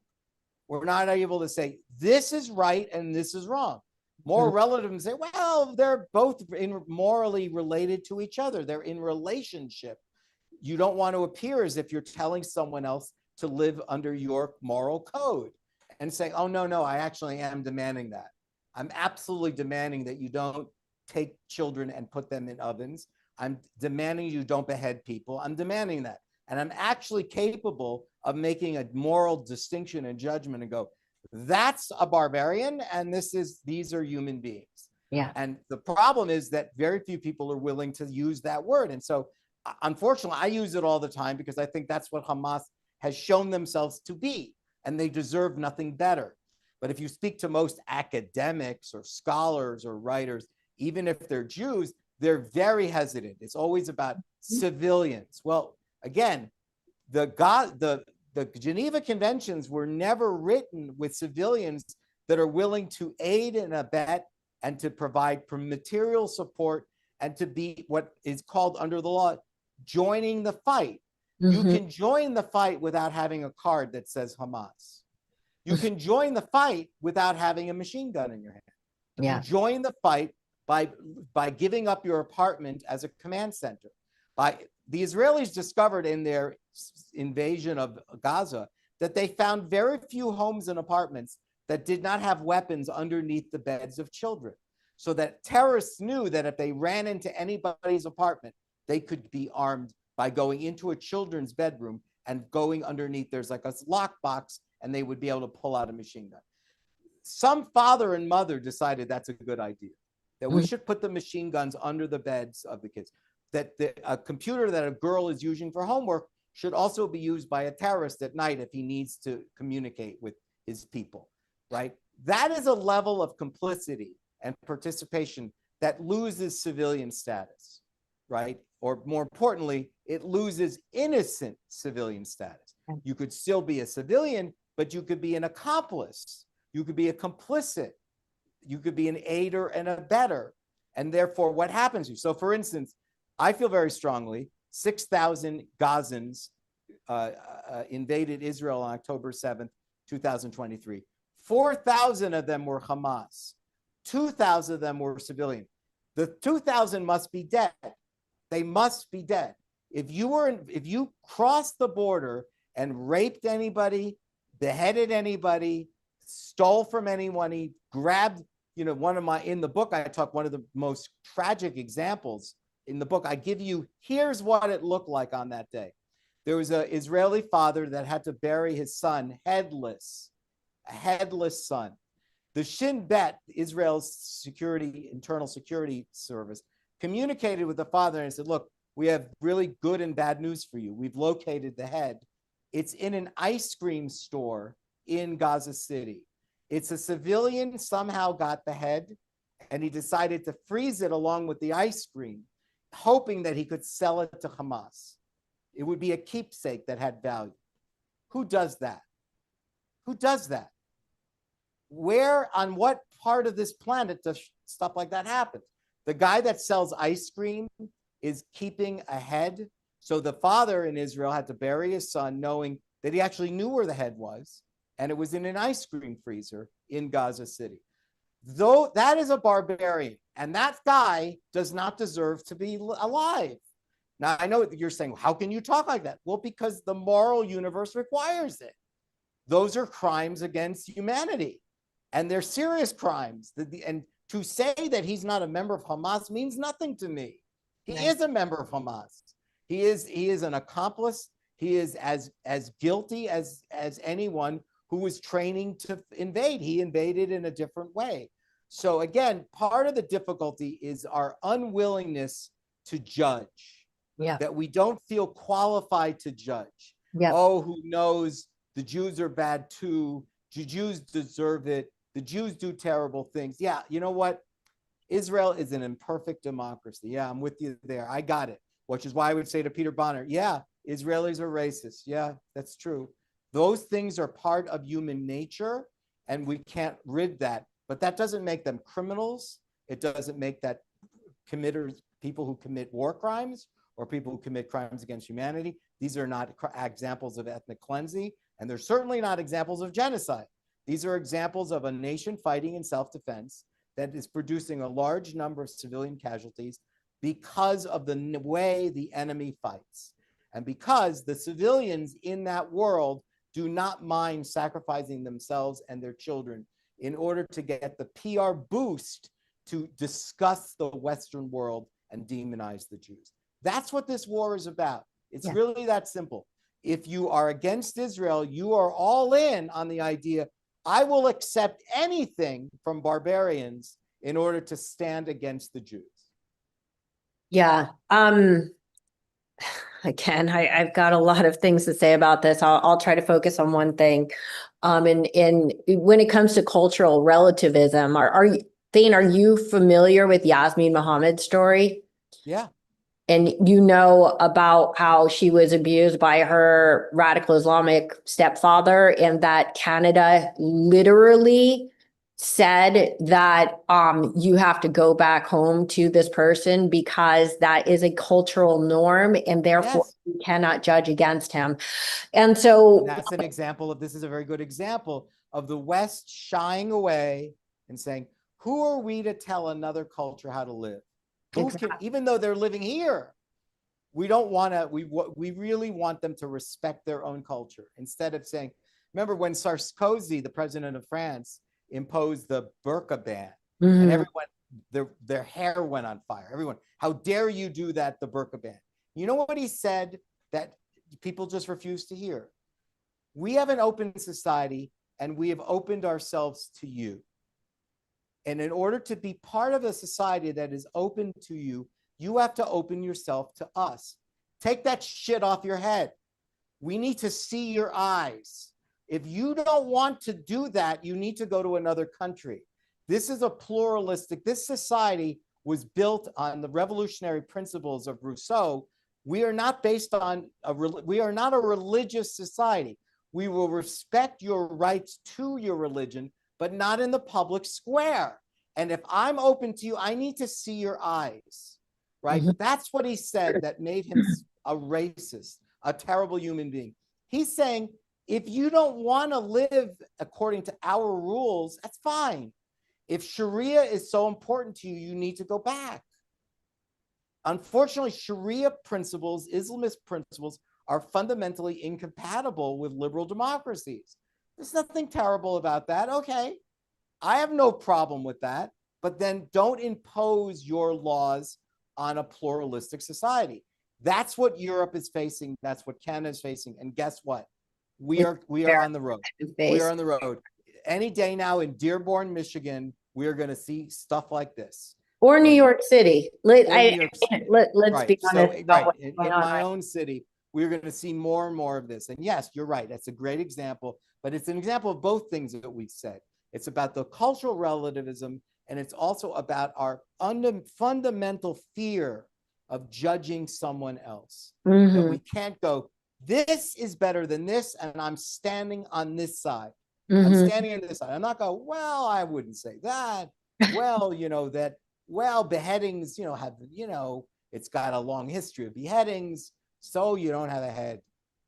We're not able to say this is right and this is wrong. Moral relativism say, well, they're both morally related to each other. They're in relationship. You don't want to appear as if you're telling someone else to live under your moral code and say, oh, no, I actually am demanding that. I'm absolutely demanding that you don't take children and put them in ovens. I'm demanding you don't behead people. I'm demanding that. And I'm actually capable of making a moral distinction and judgment and go, that's a barbarian and these are human beings. Yeah. And the problem is that very few people are willing to use that word. And so unfortunately, I use it all the time because I think that's what Hamas has shown themselves to be, and they deserve nothing better. But if you speak to most academics or scholars or writers, even if they're Jews, they're very hesitant. It's always about civilians. Well, again, the Geneva Conventions were never written with civilians that are willing to aid and abet and to provide material support and to be what is called under the law joining the fight. You can join the fight without having a card that says Hamas. You can join the fight without having a machine gun in your hand. You join the fight by giving up your apartment as a command center. The Israelis discovered in their invasion of Gaza that they found very few homes and apartments that did not have weapons underneath the beds of children, so that terrorists knew that if they ran into anybody's apartment, they could be armed by going into a children's bedroom and going underneath. There's like a lockbox, and they would be able to pull out a machine gun. Some father and mother decided that's a good idea, that we should put the machine guns under the beds of the kids, that a computer that a girl is using for homework should also be used by a terrorist at night if he needs to communicate with his people, right? That is a level of complicity and participation that loses civilian status, right? Or more importantly, it loses innocent civilian status. You could still be a civilian, but you could be an accomplice. You could be a complicit. You could be an aider and abetter. And therefore, what happens to you? So for instance, I feel very strongly 6,000 Gazans invaded Israel on October 7th, 2023. 4,000 of them were Hamas. 2,000 of them were civilian. The 2,000 must be dead. They must be dead. If you crossed the border and raped anybody, beheaded anybody, stole from anyone, grabbed, in the book I talk, one of the most tragic examples in the book, I give you, here's what it looked like on that day. There was an Israeli father that had to bury his son headless, a headless son. The Shin Bet, Israel's internal security service, communicated with the father and said, look, we have really good and bad news for you. We've located the head. It's in an ice cream store in Gaza City. It's a civilian somehow got the head, and he decided to freeze it along with the ice cream, hoping that he could sell it to Hamas. It would be a keepsake that had value. Who does that? Who does that? Where, on what part of this planet does stuff like that happen? The guy that sells ice cream is keeping a head. So the father in Israel had to bury his son knowing that he actually knew where the head was, and it was in an ice cream freezer in Gaza City. Though that is a barbarian, and that guy does not deserve to be alive. Now, I know you're saying, how can you talk like that? Well, because the moral universe requires it. Those are crimes against humanity, and they're serious crimes. And to say that he's not a member of Hamas means nothing to me. He is a member of Hamas. He is an accomplice. He is as guilty as anyone who was training to invade. He invaded in a different way. So again, part of the difficulty is our unwillingness to judge. Yeah. That we don't feel qualified to judge. Yeah. Oh, who knows? The Jews are bad too. The Jews deserve it. The Jews do terrible things. Yeah, you know what? Israel is an imperfect democracy. Yeah, I'm with you there. I got it. Which is why I would say to Peter Bonner, yeah, Israelis are racist. Yeah, that's true. Those things are part of human nature, and we can't rid that. But that doesn't make them criminals. It doesn't make that committers, people who commit war crimes or people who commit crimes against humanity. These are not examples of ethnic cleansing, and they're certainly not examples of genocide. These are examples of a nation fighting in self-defense that is producing a large number of civilian casualties because of the way the enemy fights. And because the civilians in that world do not mind sacrificing themselves and their children in order to get the PR boost to discuss the Western world and demonize the Jews. That's what this war is about. It's really that simple. If you are against Israel, you are all in on the idea, I will accept anything from barbarians in order to stand against the Jews. Yeah. Again, I've got a lot of things to say about this. I'll try to focus on one thing. And when it comes to cultural relativism, are you, Thane, are you familiar with Yasmin Mohammed's story? Yeah. And you know about how she was abused by her radical Islamic stepfather, and that Canada literally said that you have to go back home to this person because that is a cultural norm, and therefore you cannot judge against him. And so that's an example of, this is a very good example of the West shying away and saying, who are we to tell another culture how to live? Who can, even though they're living here, we don't want to, we really want them to respect their own culture instead of saying, remember when Sarkozy, the president of France, imposed the burqa ban, and everyone, their hair went on fire. Everyone, how dare you do that, the burqa ban? You know what he said that people just refuse to hear? We have an open society, and we have opened ourselves to you. And in order to be part of a society that is open to you, you have to open yourself to us. Take that shit off your head. We need to see your eyes. If you don't want to do that, you need to go to another country. This is a pluralistic, this society was built on the revolutionary principles of Rousseau. We are not based on, we are not a religious society. We will respect your rights to your religion, but not in the public square. And if I'm open to you, I need to see your eyes, right? That's what he said that made him a racist, a terrible human being. He's saying, if you don't want to live according to our rules, that's fine. If Sharia is so important to you, you need to go back. Unfortunately, Sharia principles, Islamist principles, are fundamentally incompatible with liberal democracies. There's nothing terrible about that. Okay, I have no problem with that. But then don't impose your laws on a pluralistic society. That's what Europe is facing. That's what Canada is facing. And guess what? We are on the road. We are on the road. Any day now in Dearborn, Michigan, we are going to see stuff like this. Or New York City. Let's Right. be honest. In my own city, we're going to see more and more of this. And yes, you're right. That's a great example, but it's an example of both things that we've said. It's about the cultural relativism, and it's also about our fundamental fear of judging someone else. That we can't go, this is better than this, and I'm standing on this side. I'm standing on this side. I'm not going, well, I wouldn't say that. Well, beheadings, have, it's got a long history of beheadings, so you don't have a head.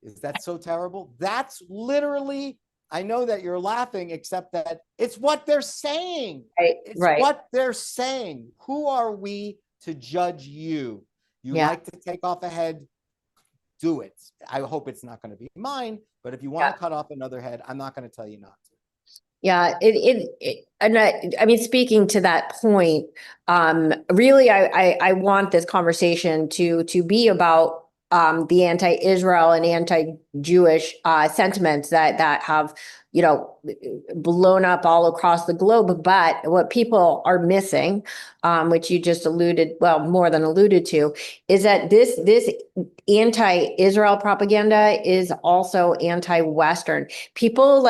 Is that so terrible? That's literally, I know that you're laughing, except that it's what they're saying. It's what they're saying. Who are we to judge you? You like to take off a head, do it. I hope it's not going to be mine, but if you want to cut off another head, I'm not going to tell you not to. Yeah, and I mean, speaking to that point, really, I want this conversation to be about the anti-Israel and anti-Jewish sentiments that have, blown up all across the globe. But what people are missing, which you just more than alluded to, is that this anti-Israel propaganda is also anti-Western. People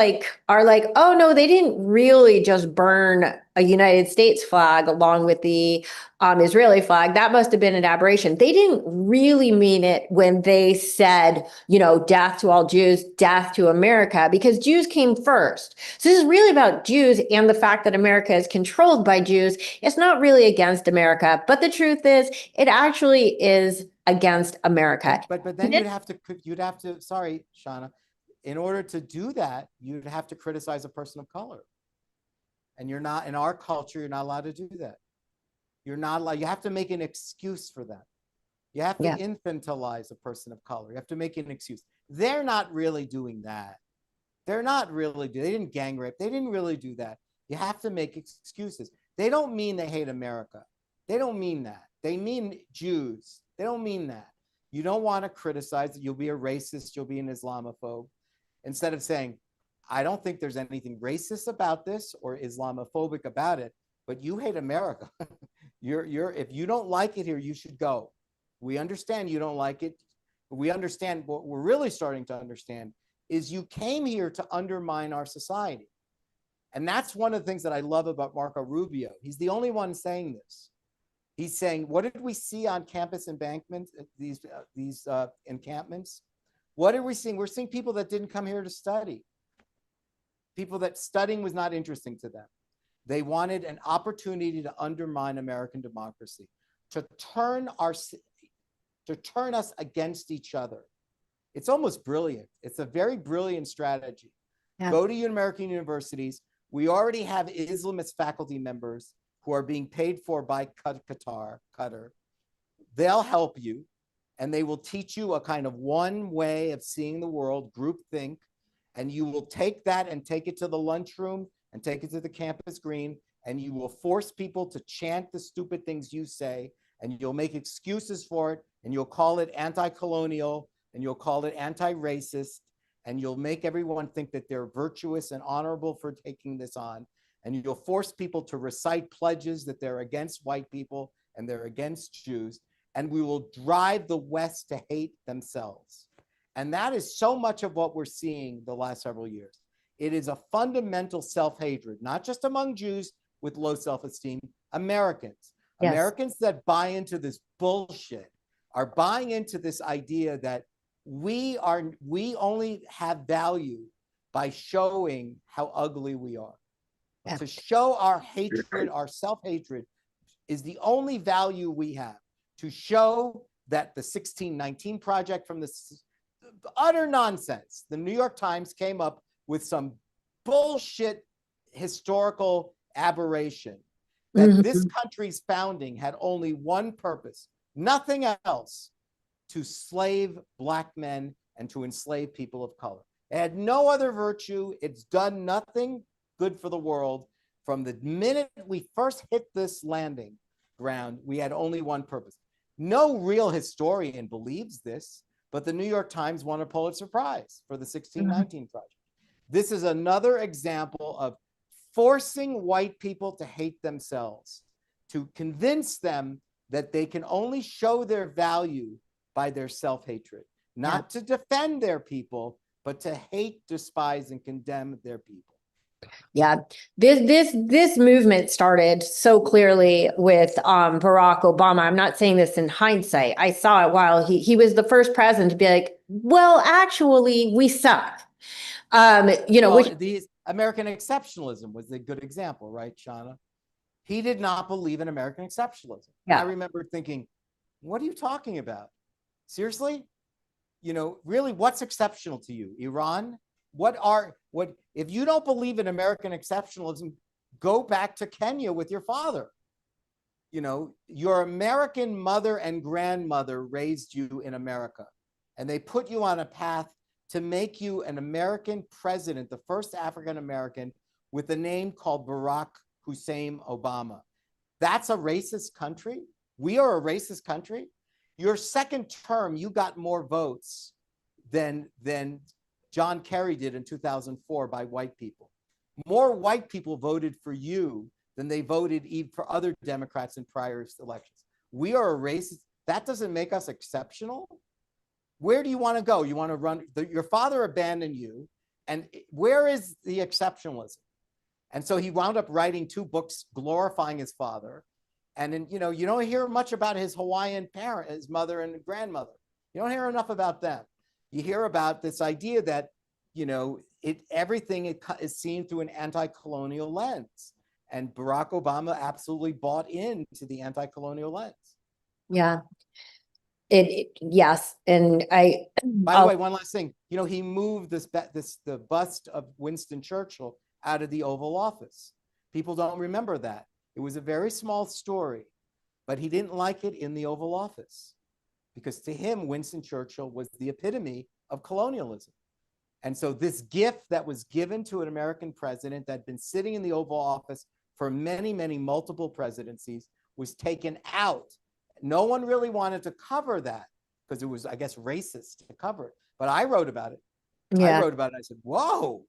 are like, oh no, they didn't really just burn a United States flag along with the Israeli flag. That must have been an aberration. They didn't really mean it when they said, death to all Jews, death to America, because Jews came first. So this is really about Jews and the fact that America is controlled by Jews. It's not really against America, but the truth is, it actually is against America. But then you'd have to, sorry, Shana, in order to do that, you'd have to criticize a person of color. And you're not, in our culture, you're not allowed to do that. You're not allowed, you have to make an excuse for that. You have to infantilize a person of color. You have to make an excuse. They're not really doing that. They didn't gang rape. They didn't really do that. You have to make excuses. They don't mean they hate America. They don't mean that. They mean Jews. They don't mean that. You don't want to criticize it. You'll be a racist. You'll be an Islamophobe. Instead of saying, I don't think there's anything racist about this or Islamophobic about it, but you hate America. If you don't like it here, you should go. We understand you don't like it. But we understand what we're really starting to understand is you came here to undermine our society. And that's one of the things that I love about Marco Rubio. He's the only one saying this. He's saying, what did we see on campus embankments, these encampments? What are we seeing? We're seeing people that didn't come here to study. People that studying was not interesting to them. They wanted an opportunity to undermine American democracy, to turn us against each other. It's almost brilliant. It's a very brilliant strategy. Yeah. Go to American universities. We already have Islamist faculty members who are being paid for by Qatar. They'll help you, and they will teach you a kind of one way of seeing the world, groupthink, and you will take that and take it to the lunchroom and take it to the campus green, and you will force people to chant the stupid things you say, and you'll make excuses for it, and you'll call it anti-colonial, and you'll call it anti-racist, and you'll make everyone think that they're virtuous and honorable for taking this on, and you'll force people to recite pledges that they're against white people and they're against Jews, and we will drive the West to hate themselves. And that is so much of what we're seeing the last several years. It is a fundamental self-hatred, not just among Jews with low self-esteem, Americans. Yes. Americans that buy into this bullshit are buying into this idea that we only have value by showing how ugly we are. Yeah. To show our hatred, our self-hatred is the only value we have. To show that the 1619 Project from the utter nonsense. The New York Times came up with some bullshit historical aberration that this country's founding had only one purpose, nothing else, to slave Black men and to enslave people of color. It had no other virtue. It's done nothing good for the world. From the minute we first hit this landing ground, we had only one purpose. No real historian believes this, but the New York Times won a Pulitzer Prize for the 1619 Project. This is another example of forcing white people to hate themselves, to convince them that they can only show their value by their self-hatred, not to defend their people, but to hate, despise, and condemn their people. Yeah, this movement started so clearly with Barack Obama. I'm not saying this in hindsight. I saw it while he was the first president to be like, well, actually, we suck. These American exceptionalism was a good example, right, Shana? He did not believe in American exceptionalism. Yeah. I remember thinking, what are you talking about? Seriously? Really, what's exceptional to you? Iran? What if you don't believe in American exceptionalism, go back to Kenya with your father. Your American mother and grandmother raised you in America, and they put you on a path to make you an American president, the first African American with a name called Barack Hussein Obama. That's a racist country. We are a racist country. Your second term, you got more votes than John Kerry did in 2004 by white people. More white people voted for you than they voted for other Democrats in prior elections. We are a racist. That doesn't make us exceptional. Where do you want to go? You want to run? Your father abandoned you. And where is the exceptionalism? And so he wound up writing 2 books glorifying his father. And then, you don't hear much about his Hawaiian parent, his mother and grandmother. You don't hear enough about them. You hear about this idea that, everything is seen through an anti-colonial lens. And Barack Obama absolutely bought into the anti-colonial lens. Yeah. Yes. And by the way, one last thing, he moved the bust of Winston Churchill out of the Oval Office. People don't remember that. It was a very small story, but he didn't like it in the Oval Office because to him, Winston Churchill was the epitome of colonialism. And so this gift that was given to an American president that had been sitting in the Oval Office for many, many multiple presidencies was taken out. No one really wanted to cover that because it was, I guess, racist to cover it. But I wrote about it. Yeah. I wrote about it. I said, whoa,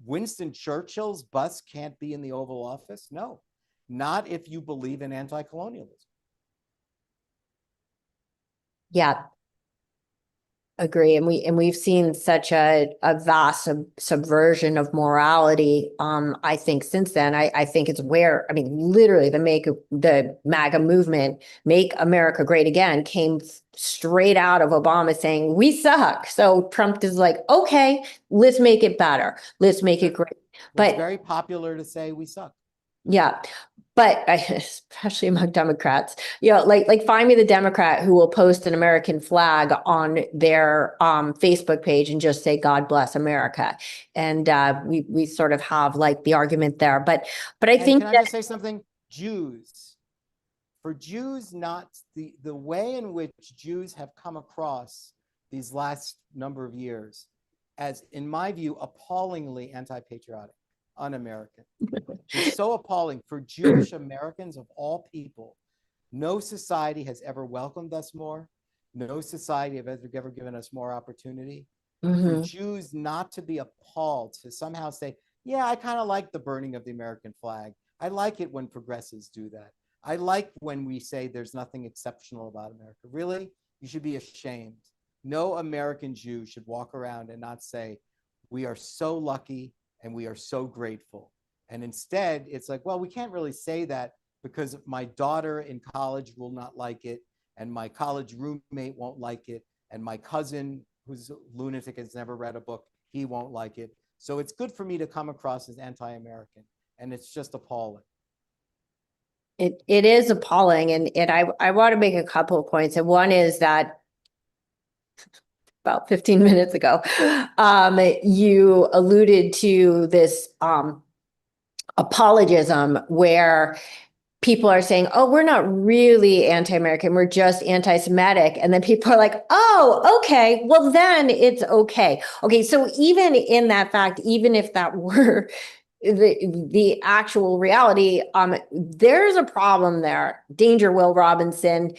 Winston Churchill's bust can't be in the Oval Office? No, not if you believe in anti-colonialism. Yeah. Agree. And we've seen such a vast subversion of morality. I think since then, I think it's literally the MAGA movement, Make America Great Again, came straight out of Obama saying, we suck. So Trump is like, okay, let's make it better. Let's make it great. But it's very popular to say we suck. Yeah. But especially among Democrats, like find me the Democrat who will post an American flag on their Facebook page and just say, God bless America. And we sort of have like the argument there. But I think can I just say something? For Jews, not the way in which Jews have come across these last number of years as, in my view, appallingly anti-patriotic, un-American. It's so appalling for Jewish Americans of all people. No society has ever welcomed us more. No society has ever given us more opportunity. For Jews not to be appalled, to somehow say, yeah, I kind of like the burning of the American flag. I like it when progressives do that. I like when we say there's nothing exceptional about America. Really? You should be ashamed. No American Jew should walk around and not say, we are so lucky and we are so grateful. And instead, it's like, well, we can't really say that because my daughter in college will not like it, and my college roommate won't like it, and my cousin, who's a lunatic, has never read a book, he won't like it. So it's good for me to come across as anti-American, and it's just appalling. It is appalling, and I want to make a couple of points. And one is that about 15 minutes ago, you alluded to this apologism where people are saying, oh, we're not really anti-American, we're just anti-Semitic. And then people are like, oh, okay, well, then it's okay. Okay, so even in that fact, even if that were the actual reality, there's a problem there. Danger, Will Robinson.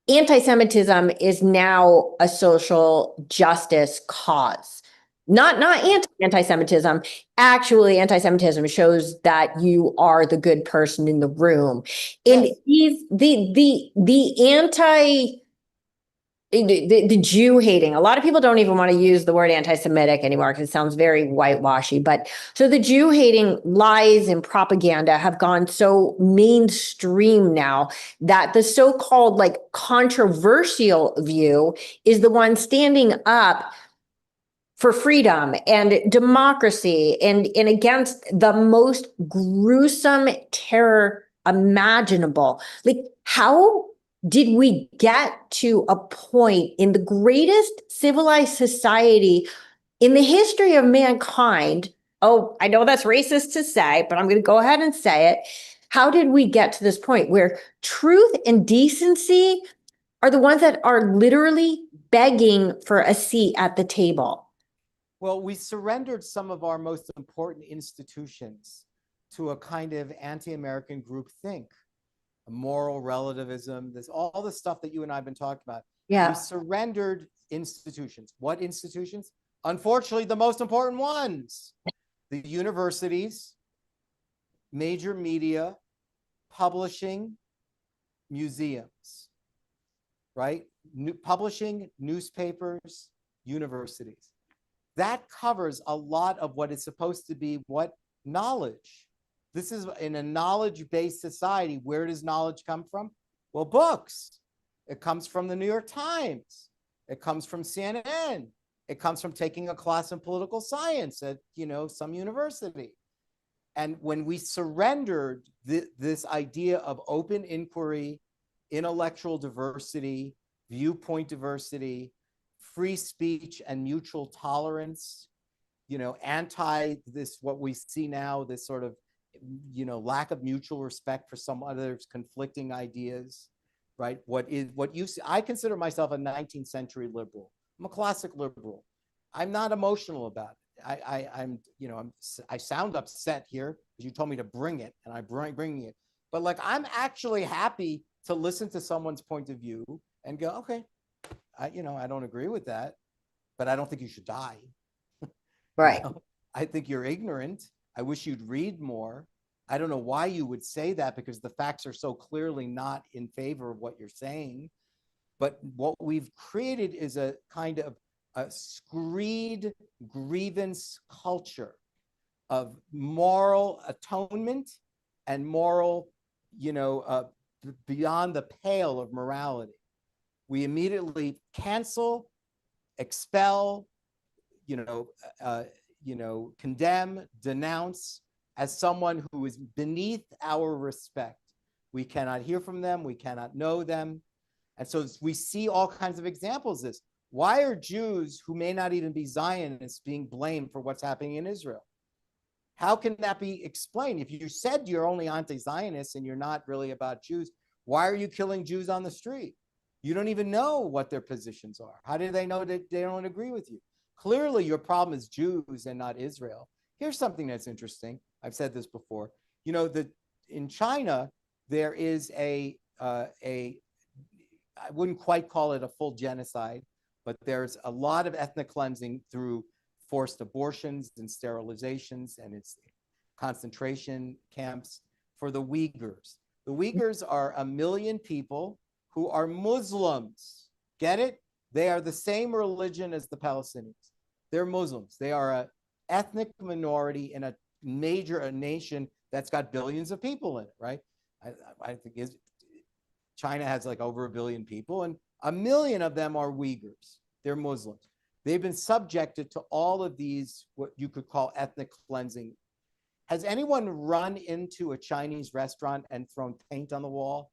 anti-Semitism is now a social justice cause. Not anti-Semitism. Actually, anti-Semitism shows that you are the good person in the room. And Yes. the anti the Jew hating, a lot of people don't even want to use the word anti-Semitic anymore because it sounds very whitewashy. But so the Jew hating lies and propaganda have gone so mainstream now that the so-called like controversial view is the one standing up for freedom and democracy and against the most gruesome terror imaginable. Like, how did we get to a point in the greatest civilized society in the history of mankind? Oh, I know that's racist to say, but I'm going to go ahead and say it. How did we get to this point where truth and decency are the ones that are literally begging for a seat at the table? Well, we surrendered some of our most important institutions to a kind of anti-American groupthink, moral relativism, this all the stuff that you and I have been talking about. Yeah. We surrendered institutions. What institutions? Unfortunately, the most important ones: the universities, major media, publishing, museums, right? Publishing, newspapers, universities. That covers a lot of what is supposed to be what knowledge. This is in a knowledge-based society. Where does knowledge come from? Well, books. It comes from the New York Times. It comes from CNN. It comes from taking a class in political science at some university. And when we surrendered this idea of open inquiry, intellectual diversity, viewpoint diversity, free speech and mutual tolerance, anti this, what we see now, this sort of, lack of mutual respect for some others' conflicting ideas, right? What you see, I consider myself a 19th century liberal. I'm a classic liberal. I'm not emotional about it. I sound upset here because you told me to bring it, and I'm bringing it. But like, I'm actually happy to listen to someone's point of view and go, okay, I don't agree with that, but I don't think you should die. Right. I think you're ignorant. I wish you'd read more. I don't know why you would say that, because the facts are so clearly not in favor of what you're saying. But what we've created is a kind of a screed grievance culture of moral atonement and moral, beyond the pale of morality. We immediately cancel, expel, condemn, denounce as someone who is beneath our respect. We cannot hear from them. We cannot know them. And so we see all kinds of examples of this. Why are Jews who may not even be Zionists being blamed for what's happening in Israel? How can that be explained? If you said you're only anti-Zionist and you're not really about Jews, why are you killing Jews on the street? You don't even know what their positions are. How do they know that they don't agree with you? Clearly, your problem is Jews and not Israel. Here's something that's interesting. I've said this before. In China, there is I wouldn't quite call it a full genocide, but there's a lot of ethnic cleansing through forced abortions and sterilizations, and it's concentration camps for the Uyghurs. The Uyghurs are 1 million people who are Muslims. Get it? They are the same religion as the Palestinians. They're Muslims. They are an ethnic minority in a nation that's got billions of people in it, right? I think China has like over 1 billion people, and 1 million of them are Uyghurs. They're Muslims. They've been subjected to all of these, what you could call ethnic cleansing. Has anyone run into a Chinese restaurant and thrown paint on the wall?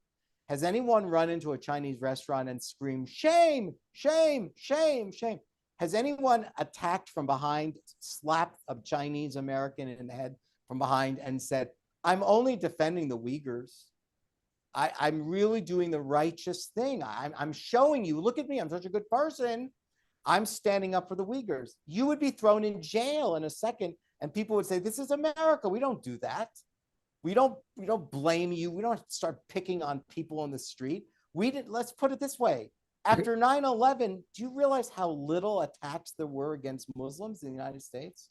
Has anyone run into a Chinese restaurant and screamed, shame, shame, shame, shame? Has anyone attacked from behind, slapped a Chinese American in the head from behind and said, I'm only defending the Uyghurs. I'm really doing the righteous thing. I'm showing you, look at me, I'm such a good person. I'm standing up for the Uyghurs. You would be thrown in jail in a second, and people would say, this is America. We don't do that. We don't blame you. We don't start picking on people on the street. let's put it this way. After 9/11, do you realize how little attacks there were against Muslims in the United States?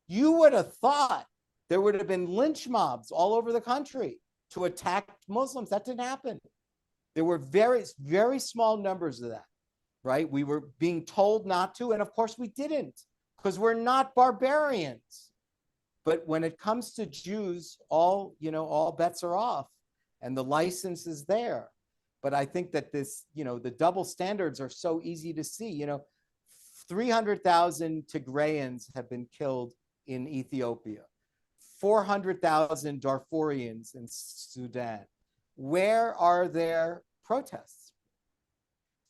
You would have thought there would have been lynch mobs all over the country to attack Muslims. That didn't happen. There were very, very small numbers of that, right? We were being told not to, and of course we didn't, because we're not barbarians. But when it comes to Jews, all bets are off, and the license is there. But I think that this, the double standards are so easy to see. 300,000 Tigrayans have been killed in Ethiopia, 400,000 Darfurians in Sudan. Where are their protests?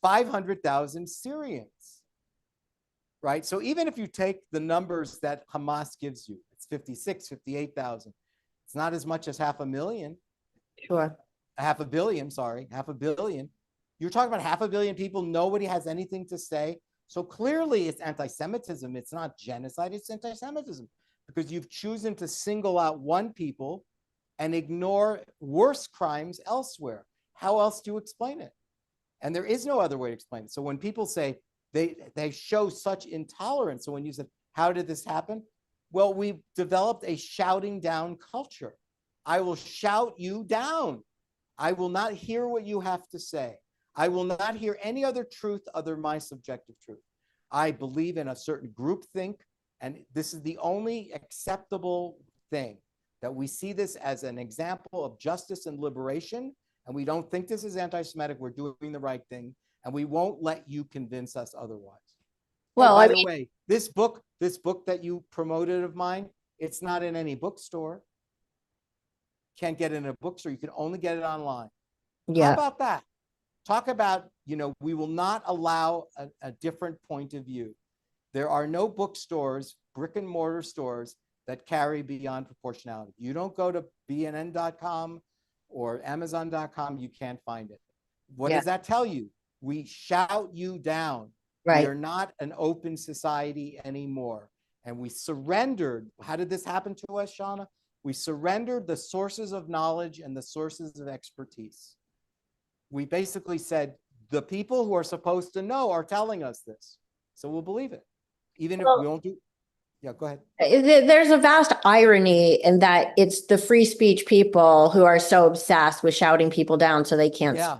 500,000 Syrians, right? So even if you take the numbers that Hamas gives you, it's 56, 58,000. It's not as much as 500,000. Sure. 500 million, sorry, 500 million. You're talking about 500 million people. Nobody has anything to say. So clearly it's anti-Semitism. It's not genocide, it's anti-Semitism, because you've chosen to single out one people and ignore worse crimes elsewhere. How else do you explain it? And there is no other way to explain it. So when people say they show such intolerance, so when you said, how did this happen? Well, we developed a shouting down culture. I will shout you down. I will not hear what you have to say. I will not hear any other truth other than my subjective truth. I believe in a certain groupthink, and this is the only acceptable thing, that we see this as an example of justice and liberation, and we don't think this is anti-Semitic. We're doing the right thing, and we won't let you convince us otherwise. Well, by the way, this book that you promoted of mine, it's not in any bookstore. Can't get it in a bookstore. You can only get it online. Yeah. How about that? Talk about, we will not allow a different point of view. There are no bookstores, brick and mortar stores, that carry beyond proportionality. You don't go to bnn.com or amazon.com, you can't find it. What does that tell you? We shout you down. Right. We are not an open society anymore. And we surrendered. How did this happen to us, Shana? We surrendered the sources of knowledge and the sources of expertise. We basically said, the people who are supposed to know are telling us this, so we'll believe it, even if we won't do. Yeah, go ahead. There's a vast irony in that it's the free speech people who are so obsessed with shouting people down so they can't. Yeah.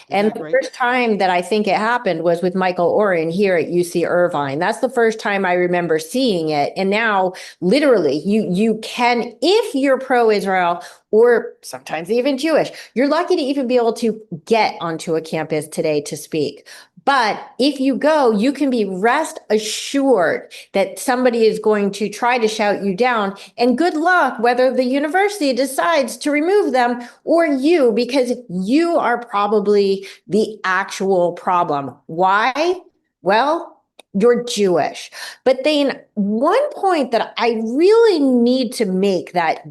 And the first time that I think it happened was with Michael Oren here at UC Irvine. That's the first time I remember seeing it. And now literally you can, if you're pro-Israel or sometimes even Jewish, you're lucky to even be able to get onto a campus today to speak. But if you go, you can be rest assured that somebody is going to try to shout you down, and good luck whether the university decides to remove them or you, because you are probably the actual problem. Why? Well, you're Jewish. But then one point that I really need to make that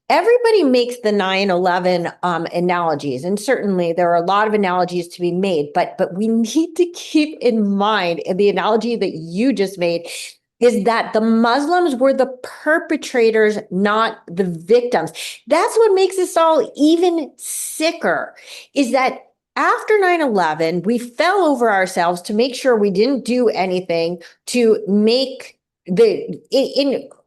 everybody makes the 9/11 analogies, and certainly there are a lot of analogies to be made, but we need to keep in mind, and the analogy that you just made is that the Muslims were the perpetrators, not the victims. That's what makes this all even sicker, is that after 9/11, we fell over ourselves to make sure we didn't do anything to make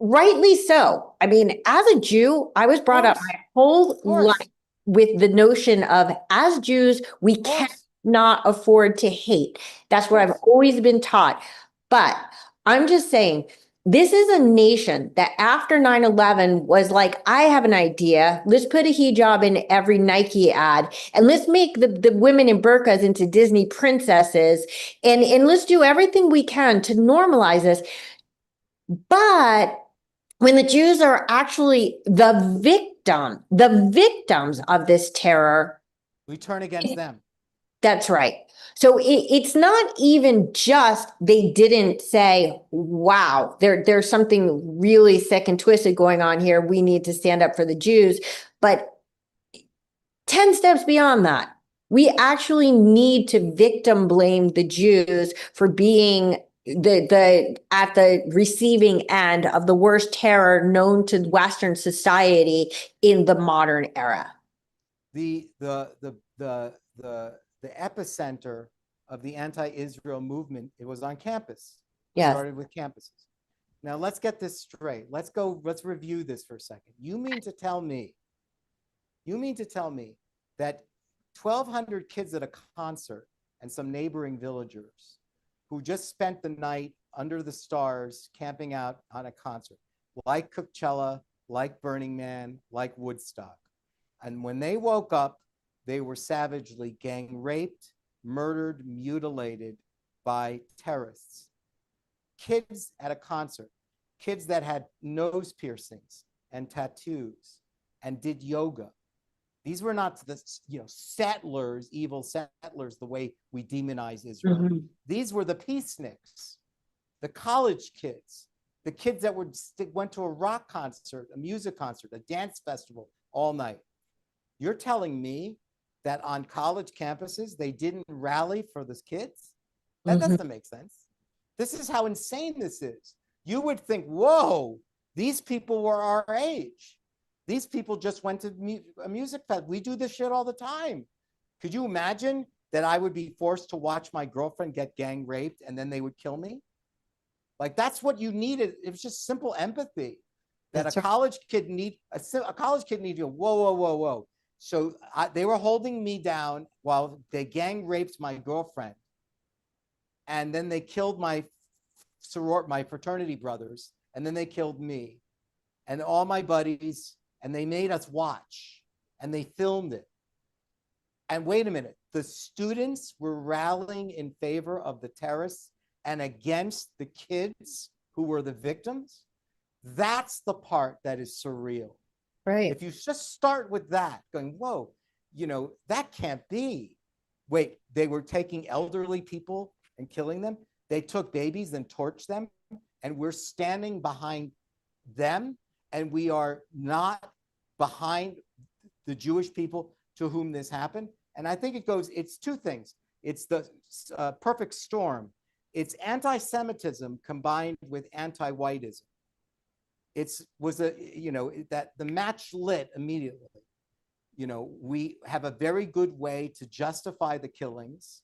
rightly so. I mean, as a Jew, I was brought up my whole life with the notion of, as Jews, we cannot afford to hate. That's what I've always been taught. But I'm just saying, this is a nation that after 9/11 was like, I have an idea. Let's put a hijab in every Nike ad, and let's make the women in burqas into Disney princesses, and let's do everything we can to normalize this. But when the Jews are actually the victims of this terror, we turn against them. That's right. So it's not even just they didn't say, wow, there's something really sick and twisted going on here. We need to stand up for the Jews. But 10 steps beyond that, we actually need to victim blame the Jews for being at the receiving end of the worst terror known to Western society in the modern era. The the epicenter of the anti-Israel movement, it was on campus. It Yes. started with campuses. Now let's get this straight. Let's review this for a second. You mean to tell me that 1,200 kids at a concert and some neighboring villagers who just spent the night under the stars camping out on a concert, like Coachella, like Burning Man, like Woodstock, and when they woke up, they were savagely gang raped, murdered, mutilated by terrorists. Kids at a concert, kids that had nose piercings and tattoos and did yoga. These were not the settlers, evil settlers, the way we demonize Israel. Mm-hmm. These were the peaceniks, the college kids, the kids that went to a rock concert, a music concert, a dance festival all night. You're telling me that on college campuses, they didn't rally for those kids? That doesn't make sense. This is how insane this is. You would think, whoa, these people were our age. These people just went to a music fest. We do this shit all the time. Could you imagine that I would be forced to watch my girlfriend get gang raped and then they would kill me? Like, that's what you needed. It was just simple empathy that a college kid need to go, whoa. So they were holding me down while they gang raped my girlfriend. And then they killed my fraternity brothers. And then they killed me and all my buddies. And they made us watch and they filmed it. And wait a minute, the students were rallying in favor of the terrorists and against the kids who were the victims. That's the part that is surreal. Right. If you just start with that, going, whoa, that can't be. Wait, they were taking elderly people and killing them. They took babies and torched them. And we're standing behind them. And we are not behind the Jewish people to whom this happened. And I think it's two things. It's the perfect storm. It's anti-Semitism combined with anti-whiteism. That the match lit immediately. We have a very good way to justify the killings.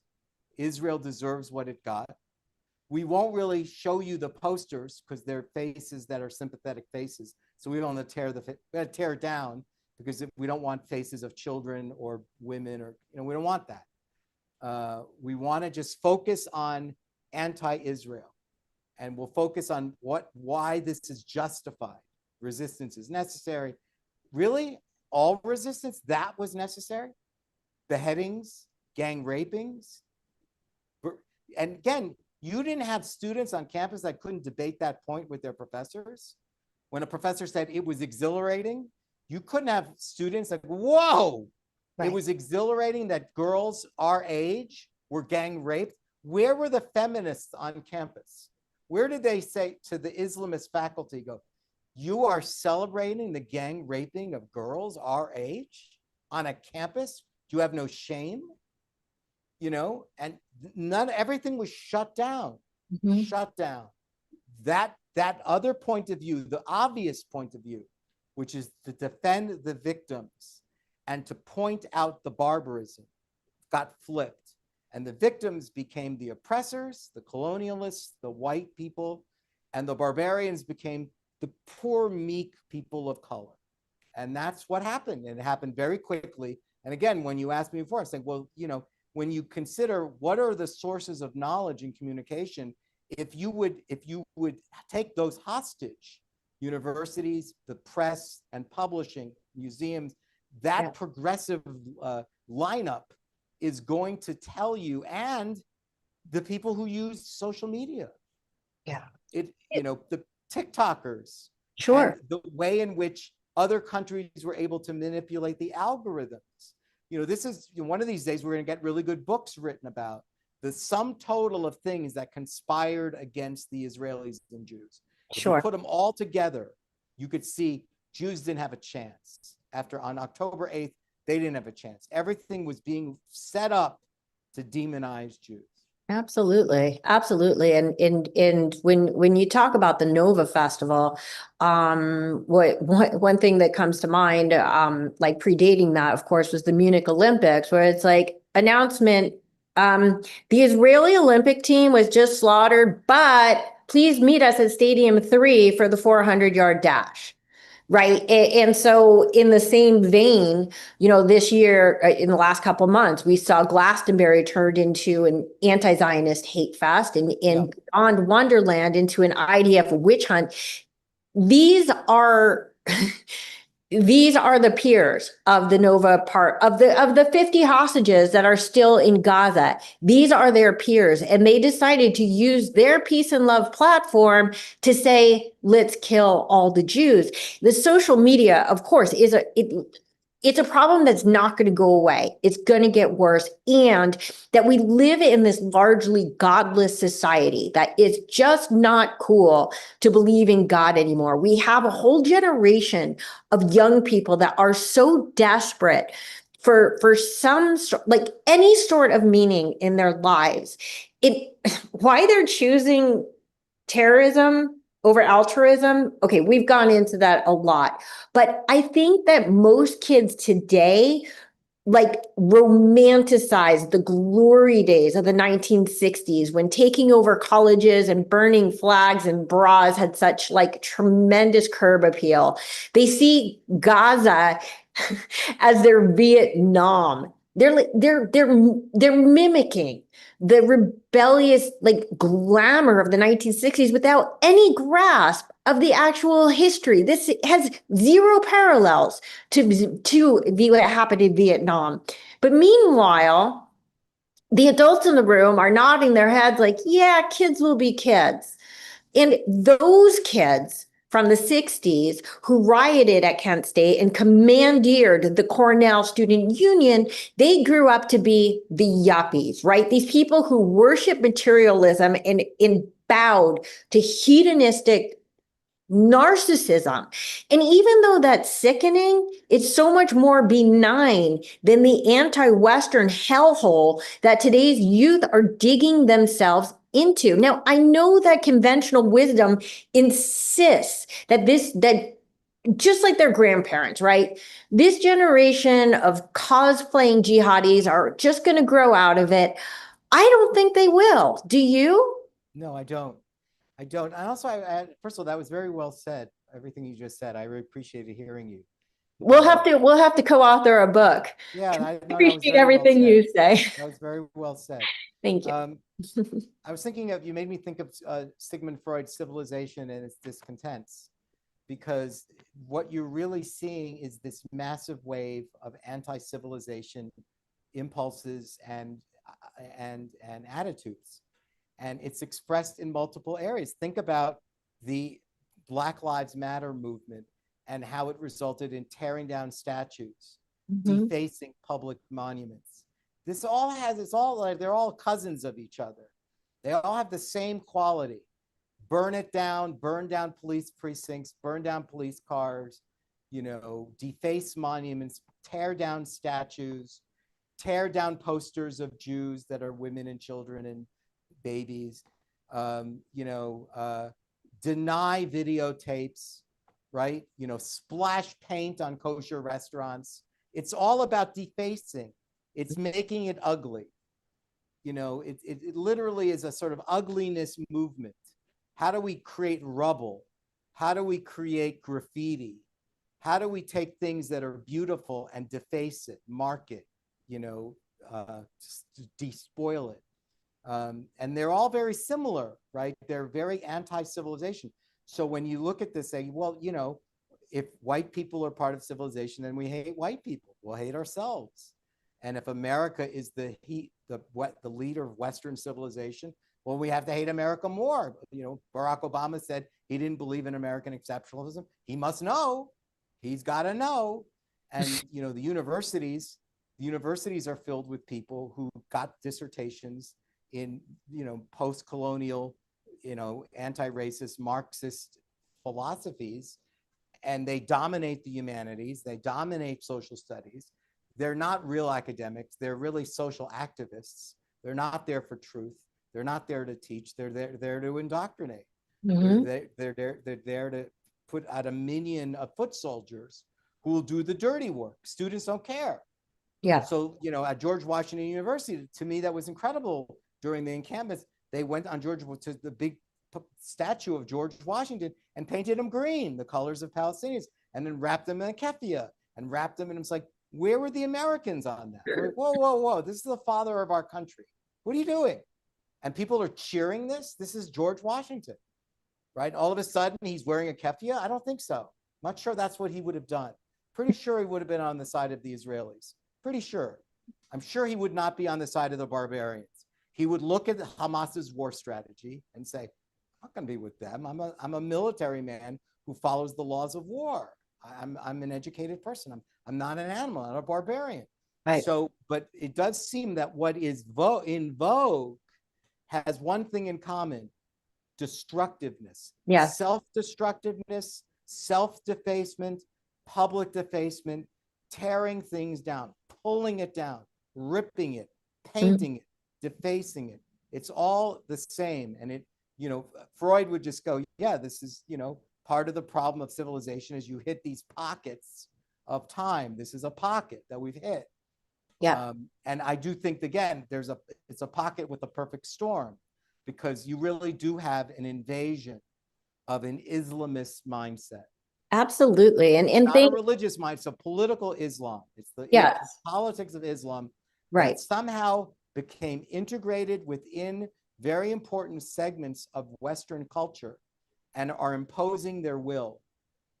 Israel deserves what it got. We won't really show you the posters because they're faces that are sympathetic faces. So we don't want to tear it down because we don't want faces of children or women or, we don't want that. We want to just focus on anti-Israel, and we'll focus on why this is justified. Resistance is necessary. Really? All resistance? That was necessary? Beheadings, gang rapings. And again, you didn't have students on campus that couldn't debate that point with their professors. When a professor said it was exhilarating, you couldn't have students like, whoa, right. It was exhilarating that girls our age were gang raped. Where were the feminists on campus? Where did they say to the Islamist faculty, go, you are celebrating the gang raping of girls our age on a campus? Do you have no shame? And everything was shut down, shut down. That other point of view, the obvious point of view, which is to defend the victims and to point out the barbarism, got flipped. And the victims became the oppressors, the colonialists, the white people, and the barbarians became the poor, meek people of color. And that's what happened. And it happened very quickly. And again, when you asked me before, I was like, well, when you consider what are the sources of knowledge and communication, if you would take those hostage, universities, the press and publishing, museums, that progressive lineup is going to tell you, and the people who use social media. Yeah. The TikTokers. Sure. The way in which other countries were able to manipulate the algorithms. This is one of these days we're going to get really good books written about the sum total of things that conspired against the Israelis and Jews. If you put them all together, you could see Jews didn't have a chance. On October 8th, they didn't have a chance. Everything was being set up to demonize Jews. Absolutely. And when you talk about the Nova Festival, one thing that comes to mind, like predating that, of course, was the Munich Olympics, where it's like, announcement. The Israeli Olympic team was just slaughtered, but please meet us at Stadium 3 for the 400-yard dash. Right. And so in the same vein, this year, in the last couple of months, we saw Glastonbury turned into an anti-Zionist hate fest and Beyond Wonderland into an IDF witch hunt. These are the peers of the Nova part of the 50 hostages that are still in Gaza. These are their peers, and they decided to use their peace and love platform to say, let's kill all the Jews. The social media, of course, it's a problem that's not going to go away. It's going to get worse. And that we live in this largely godless society that it's just not cool to believe in God anymore. We have a whole generation of young people that are so desperate for some like any sort of meaning in their lives. Why they're choosing terrorism over altruism. Okay, we've gone into that a lot. But I think that most kids today like romanticize the glory days of the 1960s when taking over colleges and burning flags and bras had such like tremendous curb appeal. They see Gaza as their Vietnam. They're mimicking the rebellious like glamour of the 1960s without any grasp of the actual history. This has zero parallels to what happened in Vietnam. But meanwhile, the adults in the room are nodding their heads like, yeah, kids will be kids. And those kids from the 60s who rioted at Kent State and commandeered the Cornell Student Union, they grew up to be the yuppies, right? These people who worship materialism and bowed to hedonistic narcissism. And even though that's sickening, it's so much more benign than the anti-Western hellhole that today's youth are digging themselves into. Now, I know that conventional wisdom insists that just like their grandparents, right? This generation of cosplaying jihadis are just going to grow out of it. I don't think they will. Do you? No, I don't. And also, first of all, that was very well said. Everything you just said, I really appreciated hearing you. We'll have to co-author a book. Yeah, and I Appreciate everything you say. That was very well said. Thank you. I was thinking you made me think of Sigmund Freud's Civilization and its discontents, because what you're really seeing is this massive wave of anti-civilization impulses and attitudes. And it's expressed in multiple areas. Think about the Black Lives Matter movement and how it resulted in tearing down statues, defacing public monuments. They're all cousins of each other. They all have the same quality. Burn it down, burn down police precincts, burn down police cars, deface monuments, tear down statues, tear down posters of Jews that are women and children and babies, deny videotapes, right? Splash paint on kosher restaurants. It's all about defacing. It's making it ugly. It literally is a sort of ugliness movement. How do we create rubble? How do we create graffiti? How do we take things that are beautiful and deface it, mark it, despoil it? And they're all very similar, right? They're very anti-civilization. So when you look at this, say, well, if white people are part of civilization, then we hate white people. We'll hate ourselves. And if America is the leader of Western civilization, well, we have to hate America more. Barack Obama said he didn't believe in American exceptionalism. He must know. He's got to know. And the universities are filled with people who got dissertations in post-colonial, anti-racist Marxist philosophies, and they dominate the humanities. They dominate social studies. They're not real academics. They're really social activists. They're not there for truth. They're not there to teach. They're there to indoctrinate. They're there to put out a minion of foot soldiers who will do the dirty work. Students don't care. Yeah. So, at George Washington University, to me, that was incredible. During the encampments, they went on to the big statue of George Washington and painted him green, the colors of Palestinians, and then wrapped them in a keffiyeh and wrapped them. And it's like, where were the Americans on that? We're like, whoa, whoa, whoa. This is the father of our country. What are you doing? And people are cheering this. This is George Washington, right? All of a sudden, he's wearing a keffiyeh. I don't think so. I'm not sure that's what he would have done. Pretty sure he would have been on the side of the Israelis. Pretty sure. I'm sure he would not be on the side of the barbarians. He would look at Hamas's war strategy and say, I'm not going to be with them. I'm a military man who follows the laws of war. I'm an educated person. I'm not an animal. I'm not a barbarian. Right. So, but it does seem that what is in vogue has one thing in common: destructiveness. Yes. Self-destructiveness, self-defacement, public defacement, tearing things down, pulling it down, ripping it, painting it, defacing it. It's all the same. And Freud would just go, yeah, this is, part of the problem of civilization is you hit these pockets of time. This is a pocket that we've hit. Yeah. And I do think, again, it's a pocket with a perfect storm, because you really do have an invasion of an Islamist mindset. Absolutely. And not a religious mindset, it's a political Islam. It's the politics of Islam, right, that somehow became integrated within very important segments of Western culture and are imposing their will.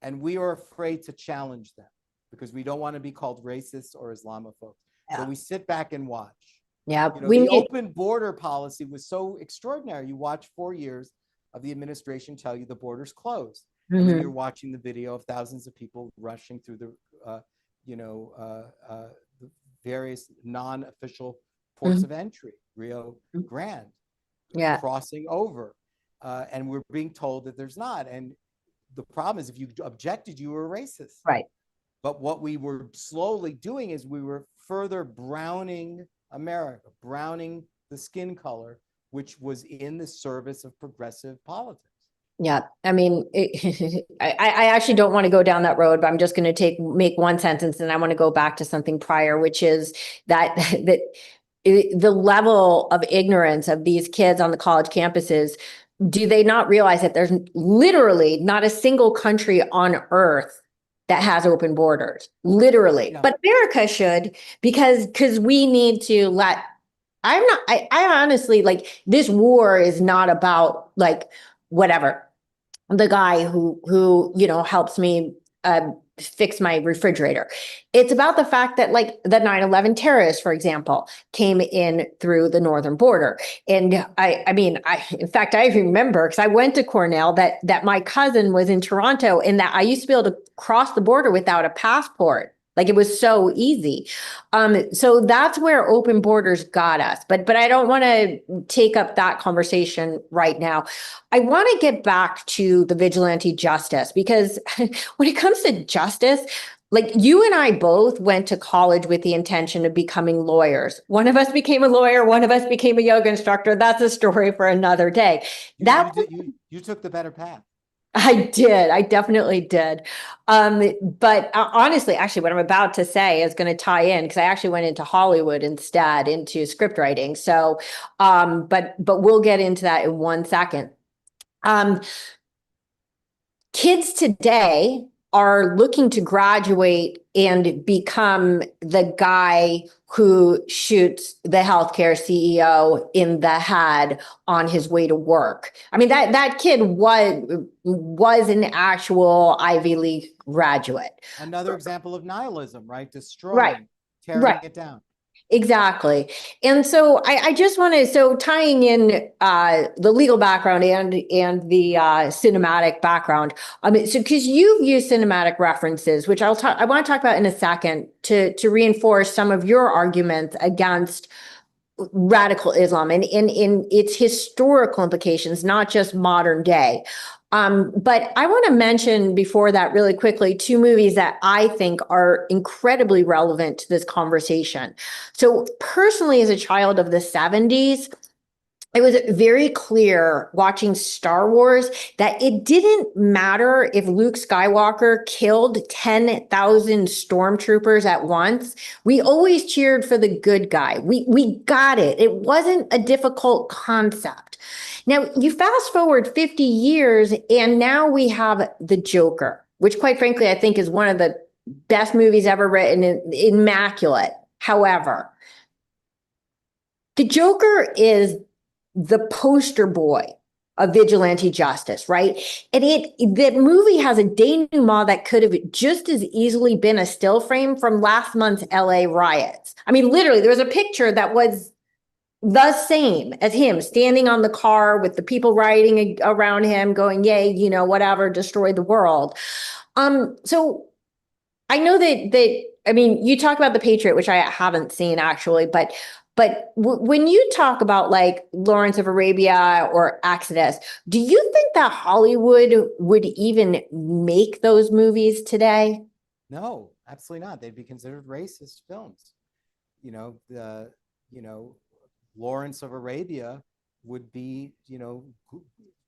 And we are afraid to challenge them because we don't want to be called racists or Islamophobes. So we sit back and watch. Yeah. The open border policy was so extraordinary. You watch 4 years of the administration tell you the border's closed. And then you're watching the video of thousands of people rushing through the various non-official ports of entry, Rio Grande, crossing over. And we're being told that there's not. And the problem is, if you objected, you were a racist. Right. But what we were slowly doing is we were further browning America, browning the skin color, which was in the service of progressive politics. Yeah, I mean, I actually don't want to go down that road, but I'm just going to make one sentence, and I want to go back to something prior, which is that the level of ignorance of these kids on the college campuses. Do they not realize that there's literally not a single country on earth that has open borders, literally, but America should, because we need to let. I honestly, like, this war is not about, like, whatever, the guy who helps me fix my refrigerator. It's about the fact that, like, the 9/11 terrorists, for example, came in through the northern border. And I mean, in fact, I remember, because I went to Cornell, that my cousin was in Toronto, and that I used to be able to cross the border without a passport. Like, it was so easy. So that's where open borders got us. But I don't want to take up that conversation right now. I want to get back to the vigilante justice, because when it comes to justice, like, you and I both went to college with the intention of becoming lawyers. One of us became a lawyer, one of us became a yoga instructor. That's a story for another day. You took the better path. I did. I definitely did. But honestly, actually, what I'm about to say is going to tie in, because I actually went into Hollywood instead, into script writing. So, but we'll get into that in 1 second. Kids today are looking to graduate and become the guy who shoots the healthcare CEO in the head on his way to work. I mean, that kid was an actual Ivy League graduate. Another example of nihilism, right? Destroying, tearing it down. Exactly. And so I just want to, so tying in the legal background and the cinematic background, so because you've used cinematic references, which I want to talk about in a second, to reinforce some of your arguments against radical Islam and in its historical implications, not just modern day. But I want to mention before that, really quickly, 2 movies that I think are incredibly relevant to this conversation. So personally, as a child of the 70s, it was very clear watching Star Wars that it didn't matter if Luke Skywalker killed 10,000 stormtroopers at once. We always cheered for the good guy. We got it. It wasn't a difficult concept. Now, you fast forward 50 years, and now we have the Joker, which, quite frankly, I think is one of the best movies ever written, immaculate. However, the Joker is the poster boy of vigilante justice, right? And that movie has a denouement that could have just as easily been a still frame from last month's LA riots. I mean, literally, there was a picture that was the same as him standing on the car with the people riding around him going, yay, whatever, destroy the world. So I know I mean, you talk about The Patriot, which I haven't seen actually, but when you talk about like Lawrence of Arabia or Exodus, do you think that Hollywood would even make those movies today? No, absolutely not. They'd be considered racist films. The Lawrence of Arabia would be,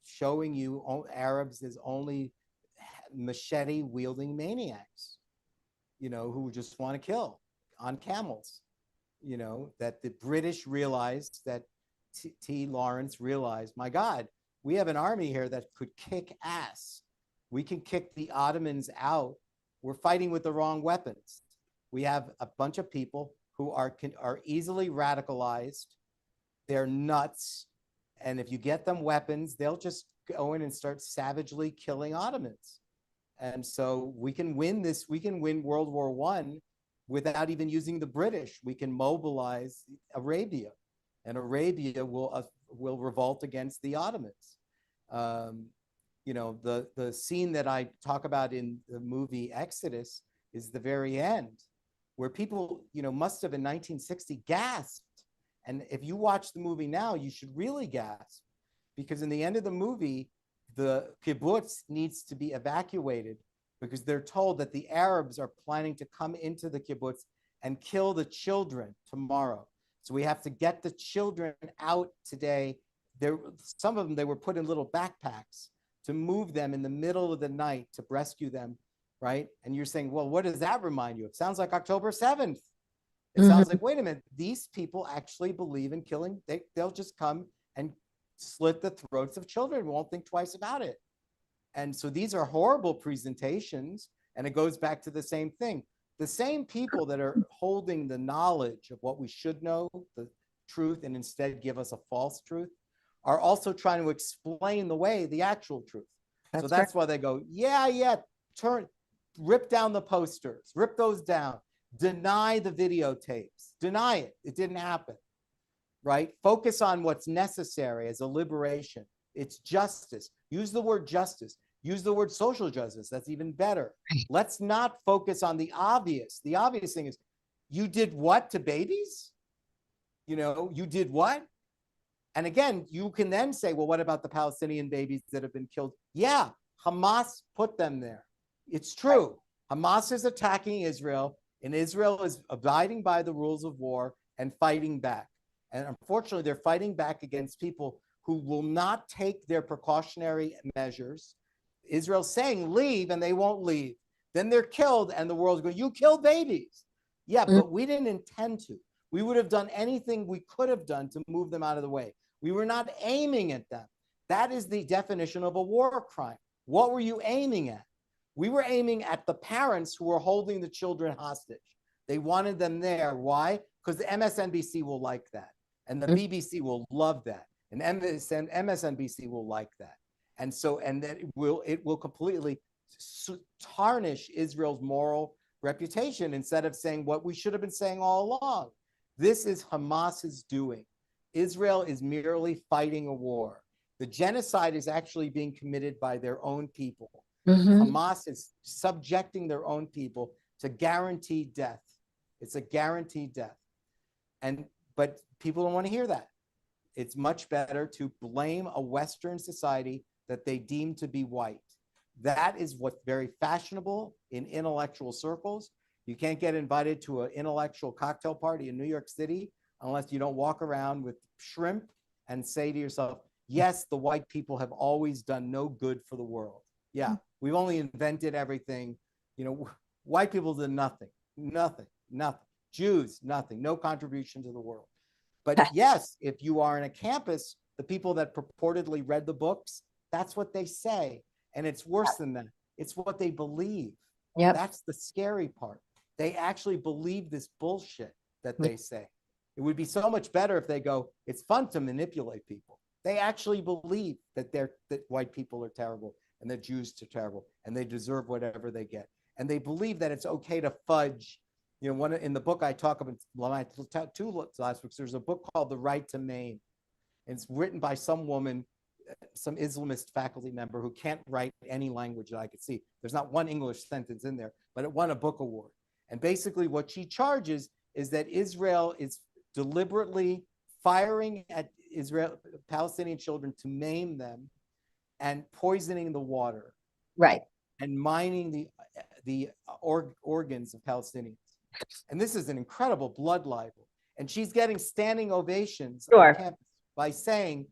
showing you Arabs as only machete wielding maniacs, who just want to kill on camels. That the British realized, that T. Lawrence realized, my God, we have an army here that could kick ass. We can kick the Ottomans out. We're fighting with the wrong weapons. We have a bunch of people who are easily radicalized. They're nuts. And if you get them weapons, they'll just go in and start savagely killing Ottomans. And so we can win World War I without even using the British. We can mobilize Arabia, and Arabia will revolt against the Ottomans. The scene that I talk about in the movie Exodus is the very end, where people, must have in 1960 gasped. And if you watch the movie now, you should really gasp, because in the end of the movie, the kibbutz needs to be evacuated because they're told that the Arabs are planning to come into the kibbutz and kill the children tomorrow. So we have to get the children out today. Some of them, they were put in little backpacks to move them in the middle of the night to rescue them, right? And you're saying, well, what does that remind you of? It sounds like October 7th. It sounds like, wait a minute, these people actually believe in killing. They'll just come and slit the throats of children, won't think twice about it. And so these are horrible presentations, and it goes back to the same thing. The same people that are holding the knowledge of what we should know, the truth, and instead give us a false truth, are also trying to explain the actual truth. That's why they go, rip down the posters, rip those down, deny the videotapes, deny it. It didn't happen, right? Focus on what's necessary as a liberation. It's justice. Use the word justice. Use the word social justice. That's even better. Let's not focus on the obvious. The obvious thing is, you did what to babies? You did what? And again, you can then say, well, what about the Palestinian babies that have been killed? Yeah, Hamas put them there. It's true. Hamas is attacking Israel, and Israel is abiding by the rules of war and fighting back. And unfortunately, they're fighting back against people who will not take their precautionary measures. Israel's saying leave, and they won't leave. Then they're killed, and the world's going, you killed babies. Yeah, but we didn't intend to. We would have done anything we could have done to move them out of the way. We were not aiming at them. That is the definition of a war crime. What were you aiming at? We were aiming at the parents who were holding the children hostage. They wanted them there. Why? Because the MSNBC will like that, and the BBC will love that, and MSNBC will like that. And that it will completely tarnish Israel's moral reputation, instead of saying what we should have been saying all along. This is Hamas's doing. Israel is merely fighting a war. The genocide is actually being committed by their own people. Hamas is subjecting their own people to guaranteed death. It's a guaranteed death. But people don't want to hear that. It's much better to blame a Western society that they deem to be white. That is what's very fashionable in intellectual circles. You can't get invited to an intellectual cocktail party in New York City unless you don't walk around with shrimp and say to yourself, yes, the white people have always done no good for the world. Yeah, we've only invented everything. You know, white people did nothing. Jews, nothing, no contribution to the world. But yes, if you are in a campus, the people that purportedly read the books, that's what they say. And it's worse than that. It's what they believe. Yep. That's the scary part. They actually believe this bullshit that they say. It would be so much better if they go, it's fun to manipulate people. They actually believe that white people are terrible and that Jews are terrible and they deserve whatever they get. And they believe that it's okay to fudge. You know, in the book I talk about, two last books, there's a book called The Right to Maim. And it's written by some woman, some Islamist faculty member who can't write any language that I could see. There's not one English sentence in there, but it won a book award. And basically what she charges is that Israel is deliberately firing at Palestinian children to maim them and poisoning the water. Right. And mining the organs of Palestinians. And this is an incredible blood libel. And she's getting standing ovations on campus by saying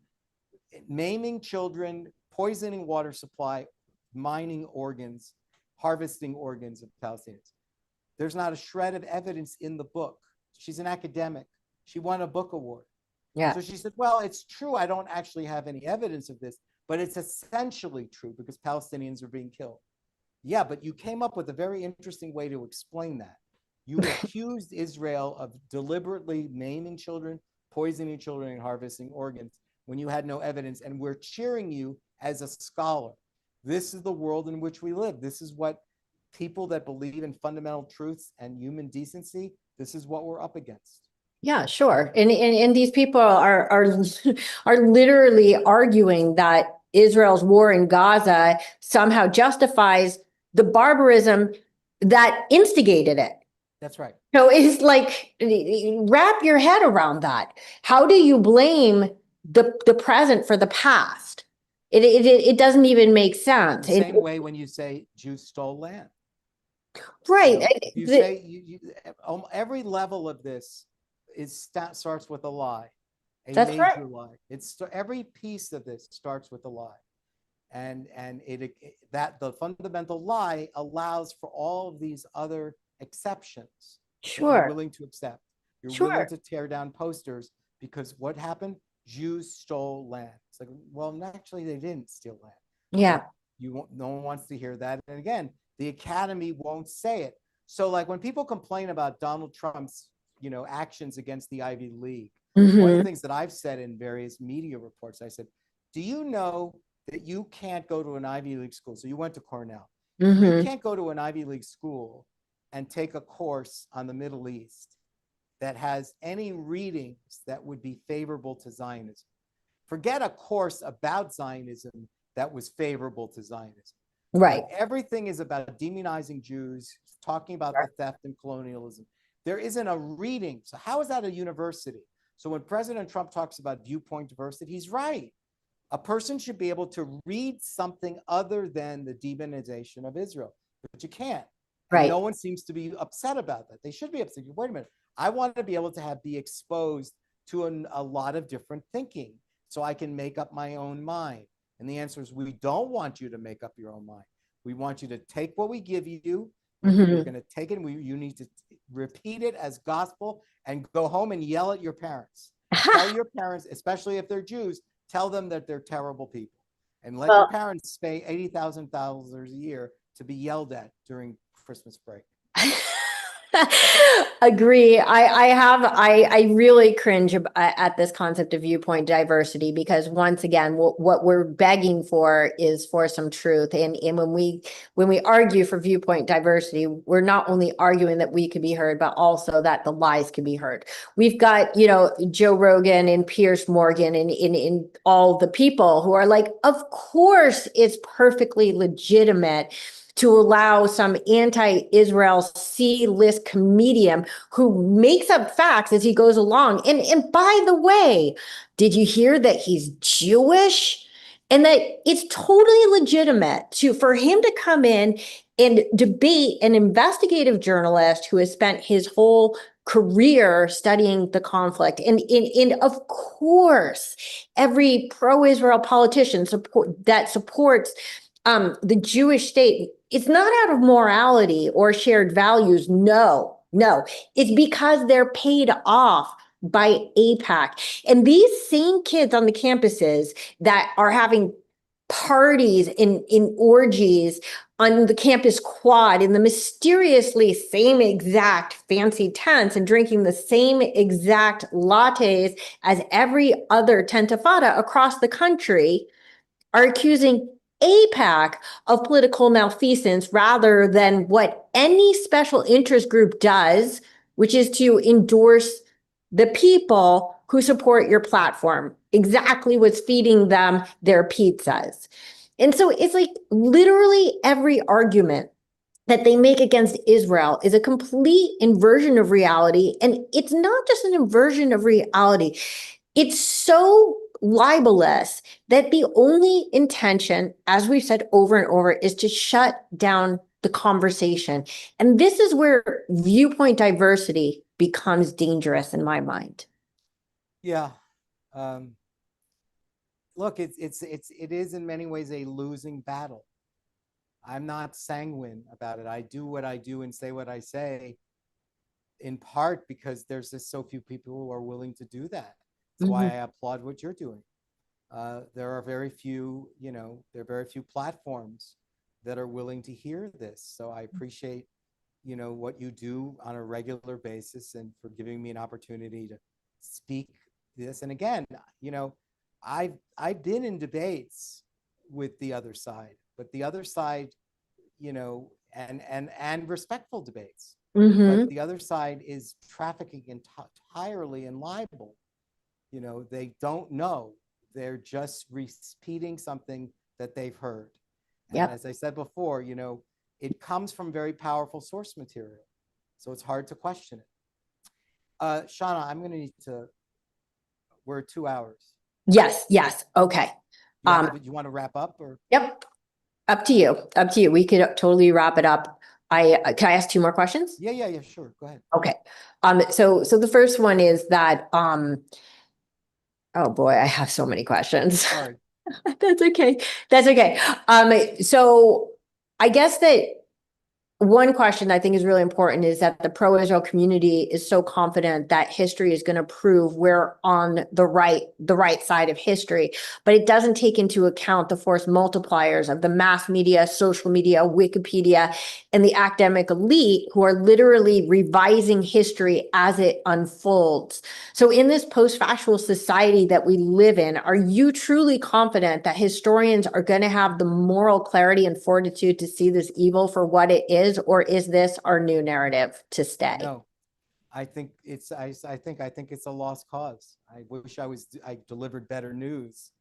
maiming children, poisoning water supply, mining organs, harvesting organs of Palestinians. There's not a shred of evidence in the book. She's an academic. She won a book award. Yeah. So she said, well, it's true. I don't actually have any evidence of this, but it's essentially true because Palestinians are being killed. Yeah, but you came up with a very interesting way to explain that. You accused Israel of deliberately maiming children, poisoning children, and harvesting organs when you had no evidence. And we're cheering you as a scholar. This is the world in which we live. This is what people that believe in fundamental truths and human decency, this is what we're up against. Yeah, sure. And these people are literally arguing that Israel's war in Gaza somehow justifies the barbarism that instigated it. That's right. So it's like, wrap your head around that. How do you blame the present for the past? It doesn't even make sense. The same way when you say Jews stole land. Right. You say every level of this starts with a lie, That's major right. lie. Every piece of this starts with a lie, and that the fundamental lie allows for all of these other exceptions. Sure. You're willing to accept. You're Sure. willing to tear down posters because what happened? Jews stole land. It's like, well, actually, they didn't steal land. Yeah. No one wants to hear that. And again, the academy won't say it. So like when people complain about Donald Trump's, actions against the Ivy League, one of the things that I've said in various media reports, I said, do you know that you can't go to an Ivy League school? So you went to Cornell. You can't go to an Ivy League school and take a course on the Middle East that has any readings that would be favorable to Zionism. Forget a course about Zionism that was favorable to Zionism. Right. But everything is about demonizing Jews, talking about the theft and colonialism. There isn't a reading. So how is that a university? So when President Trump talks about viewpoint diversity, he's right. A person should be able to read something other than the demonization of Israel, but you can't. Right. And no one seems to be upset about that. They should be upset. Wait a minute. I want to be able to be exposed to a lot of different thinking so I can make up my own mind. And the answer is we don't want you to make up your own mind. We want you to take what we give you. You're going to take it and you need to repeat it as gospel and go home and yell at your parents. Tell your parents, especially if they're Jews, tell them that they're terrible people. And let your parents pay $80,000 a year to be yelled at during Christmas break. Agree. I really cringe at this concept of viewpoint diversity because once again, what we're begging for is for some truth. And when we argue for viewpoint diversity, we're not only arguing that we could be heard, but also that the lies can be heard. We've got, Joe Rogan and Piers Morgan and all the people who are like, of course, it's perfectly legitimate to allow some anti-Israel C-list comedian who makes up facts as he goes along. And by the way, did you hear that he's Jewish? And that it's totally legitimate for him to come in and debate an investigative journalist who has spent his whole career studying the conflict. And of course, every pro-Israel politician that supports the Jewish state, it's not out of morality or shared values. No, it's because they're paid off by AIPAC. And these same kids on the campuses that are having parties in orgies on the campus quad in the mysteriously same exact fancy tents and drinking the same exact lattes as every other tentifada across the country are accusing AIPAC of political malfeasance rather than what any special interest group does, which is to endorse the people who support your platform. Exactly what's feeding them their pizzas. And so it's like literally every argument that they make against Israel is a complete inversion of reality. And it's not just an inversion of reality. It's so libelous that the only intention, as we've said over and over, is to shut down the conversation. And this is where viewpoint diversity becomes dangerous in my mind. Yeah. Look, it is in many ways a losing battle. I'm not sanguine about it. I do what I do and say what I say, in part because there's just so few people who are willing to do that. That's why I applaud what you're doing. There are very few, there are very few platforms that are willing to hear this. So I appreciate, what you do on a regular basis and for giving me an opportunity to speak this. And again, I've been in debates with the other side, but the other side, and respectful debates. But the other side is trafficking entirely in libel. They don't know. They're just repeating something that they've heard. And as I said before, it comes from very powerful source material. So it's hard to question it. Shana, I'm going to need to, we're 2 hours. Yes. Okay. You want to wrap up or? Yep. Up to you. We could totally wrap it up. Can I ask 2 more questions? Yeah, sure. Go ahead. Okay. So the first one is that, oh boy, I have so many questions. Sorry. That's okay. So I guess that one question I think is really important is that the pro-Israel community is so confident that history is going to prove we're on the right side of history, but it doesn't take into account the force multipliers of the mass media, social media, Wikipedia, and the academic elite who are literally revising history as it unfolds. So in this post-factual society that we live in, are you truly confident that historians are going to have the moral clarity and fortitude to see this evil for what it is? Or is this our new narrative to stay? No, I think it's it's a lost cause. I wish I delivered better news.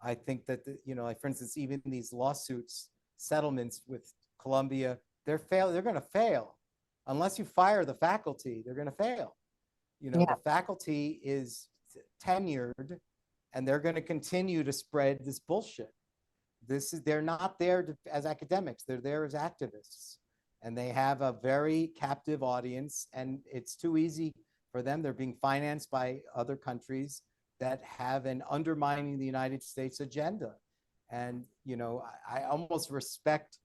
I think that like for instance, even these lawsuits, settlements with Colombia, they're going to fail unless you fire the faculty. They're going to fail. The faculty is tenured, and they're going to continue to spread this bullshit. They're not there as academics. They're there as activists. And they have a very captive audience, and it's too easy for them. They're being financed by other countries that have an undermining the United States agenda. And, I almost respect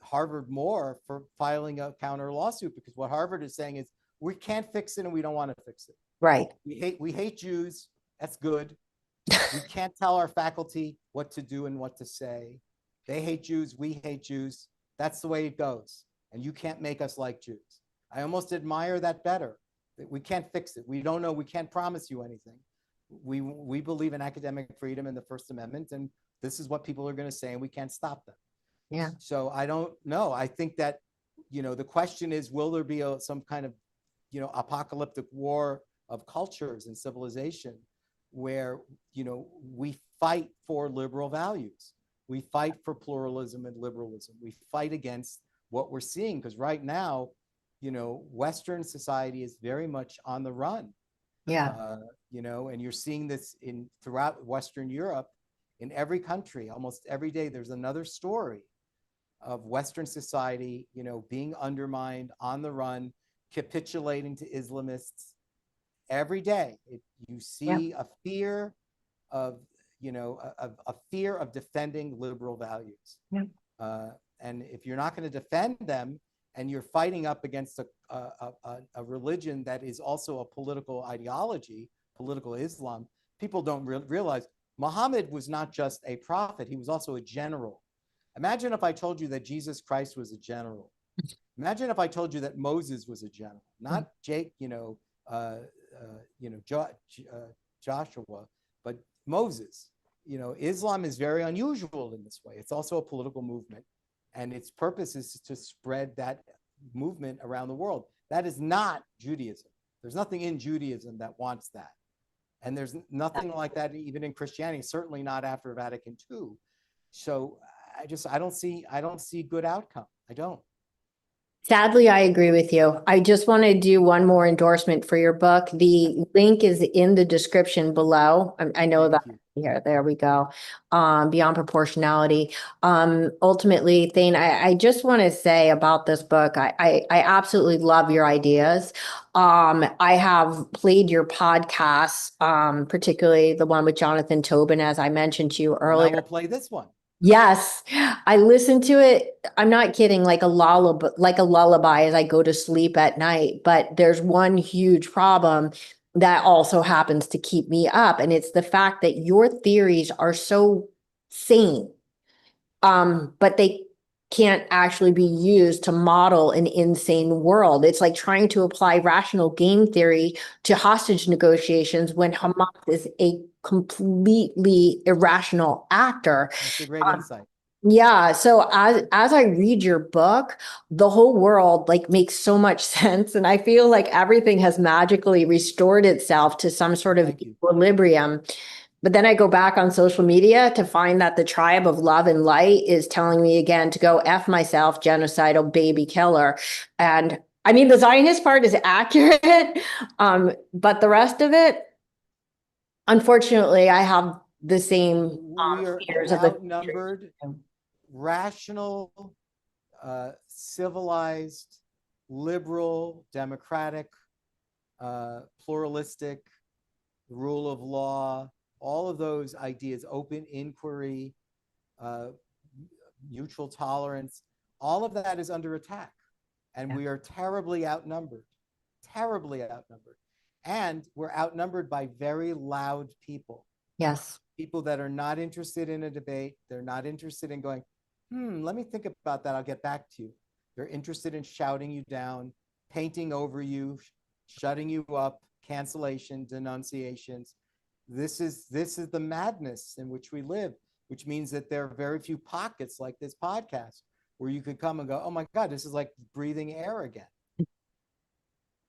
Harvard more for filing a counter lawsuit, because what Harvard is saying is we can't fix it and we don't want to fix it. Right. We hate Jews. That's good. We can't tell our faculty what to do and what to say. They hate Jews. We hate Jews. That's the way it goes. And you can't make us like Jews. I almost admire that better. We can't fix it. We don't know. We can't promise you anything. We believe in academic freedom and the First Amendment, and this is what people are going to say, and we can't stop them. Yeah. So I don't know. I think that, the question is, will there be some kind of, apocalyptic war of cultures and civilization where, we fight for liberal values. We fight for pluralism and liberalism. We fight against what we're seeing, because right now, Western society is very much on the run. Yeah. And you're seeing this throughout Western Europe, in every country, almost every day, there's another story of Western society, being undermined, on the run, capitulating to Islamists every day. You see a fear of, a fear of defending liberal values. And if you're not going to defend them, and you're fighting up against a religion that is also a political ideology, political Islam, people don't realize Muhammad was not just a prophet, he was also a general. Imagine if I told you that Jesus Christ was a general. Imagine if I told you that Moses was a general, not Jake, Joshua, but Moses. Islam is very unusual in this way. It's also a political movement, and its purpose is to spread that movement around the world. That is not Judaism. There's nothing in Judaism that wants that. And there's nothing like that even in Christianity, certainly not after Vatican II. So I don't see good outcome. I don't. Sadly, I agree with you. I just want to do one more endorsement for your book. The link is in the description below. I know that here, there we go. Beyond Proportionality. Ultimately, Thane, I just want to say about this book, I absolutely love your ideas. I have played your podcasts, particularly the one with Jonathan Tobin, as I mentioned to you earlier. I will play this one. Yes, I listen to it. I'm not kidding, like a lullaby as I go to sleep at night. But there's one huge problem that also happens to keep me up, and it's the fact that your theories are so sane, but they can't actually be used to model an insane world. It's like trying to apply rational game theory to hostage negotiations when Hamas is a completely irrational actor. That's a great insight. Yeah. So as I read your book, the whole world like makes so much sense. And I feel like everything has magically restored itself to some sort of equilibrium. But then I go back on social media to find that the tribe of love and light is telling me again to go F myself, genocidal baby killer. And I mean, the Zionist part is accurate, but the rest of it, unfortunately, I have the same we are fears of outnumbered, rational, civilized, liberal, democratic, pluralistic, rule of law, all of those ideas, open inquiry, mutual tolerance, all of that is under attack. And we are terribly outnumbered, terribly outnumbered. And we're outnumbered by very loud people. Yes. People that are not interested in a debate. They're not interested in going, let me think about that. I'll get back to you. They're interested in shouting you down, painting over you, shutting you up, cancellation, denunciations. This is the madness in which we live, which means that there are very few pockets like this podcast where you could come and go, oh my God, this is like breathing air again.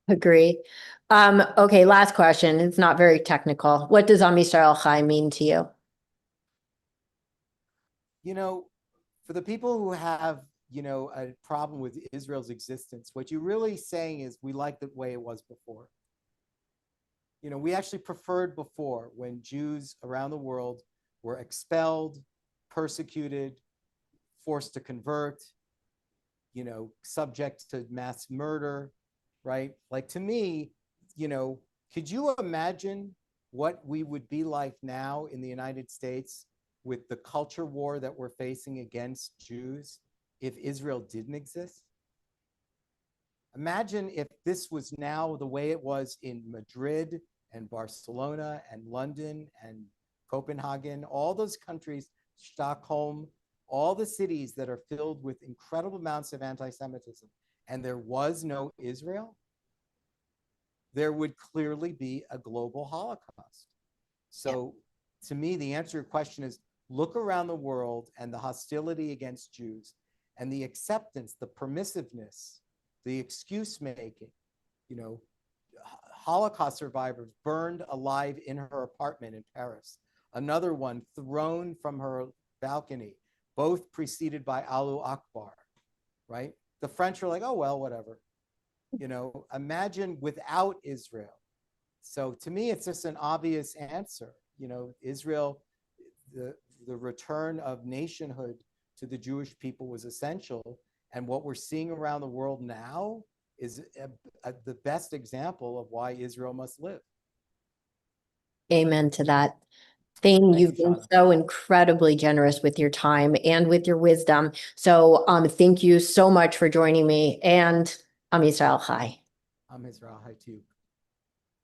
Agree. Okay, last question. It's not very technical. What does Am Yisrael Chai mean to you? For the people who have, a problem with Israel's existence, what you're really saying is we like the way it was before. We actually preferred before when Jews around the world were expelled, persecuted, forced to convert, subject to mass murder, right? Like to me, could you imagine what we would be like now in the United States with the culture war that we're facing against Jews if Israel didn't exist? Imagine if this was now the way it was in Madrid and Barcelona and London and Copenhagen, all those countries, Stockholm, all the cities that are filled with incredible amounts of anti-Semitism, and there was no Israel, there would clearly be a global Holocaust. So to me, the answer to your question is look around the world and the hostility against Jews and the acceptance, the permissiveness, the excuse making, Holocaust survivors burned alive in her apartment in Paris. Another one thrown from her balcony, both preceded by Allahu Akbar, right? The French are like, oh, well, whatever. Imagine without Israel. So to me, it's just an obvious answer. Israel, the return of nationhood to the Jewish people was essential. And what we're seeing around the world now is the best example of why Israel must live. Amen to that. Thane, Thank you've you, been Shana. so incredibly generous with your time and with your wisdom. So thank you so much for joining me. And Am Yisrael Chai. I'm Israel. Hi, too.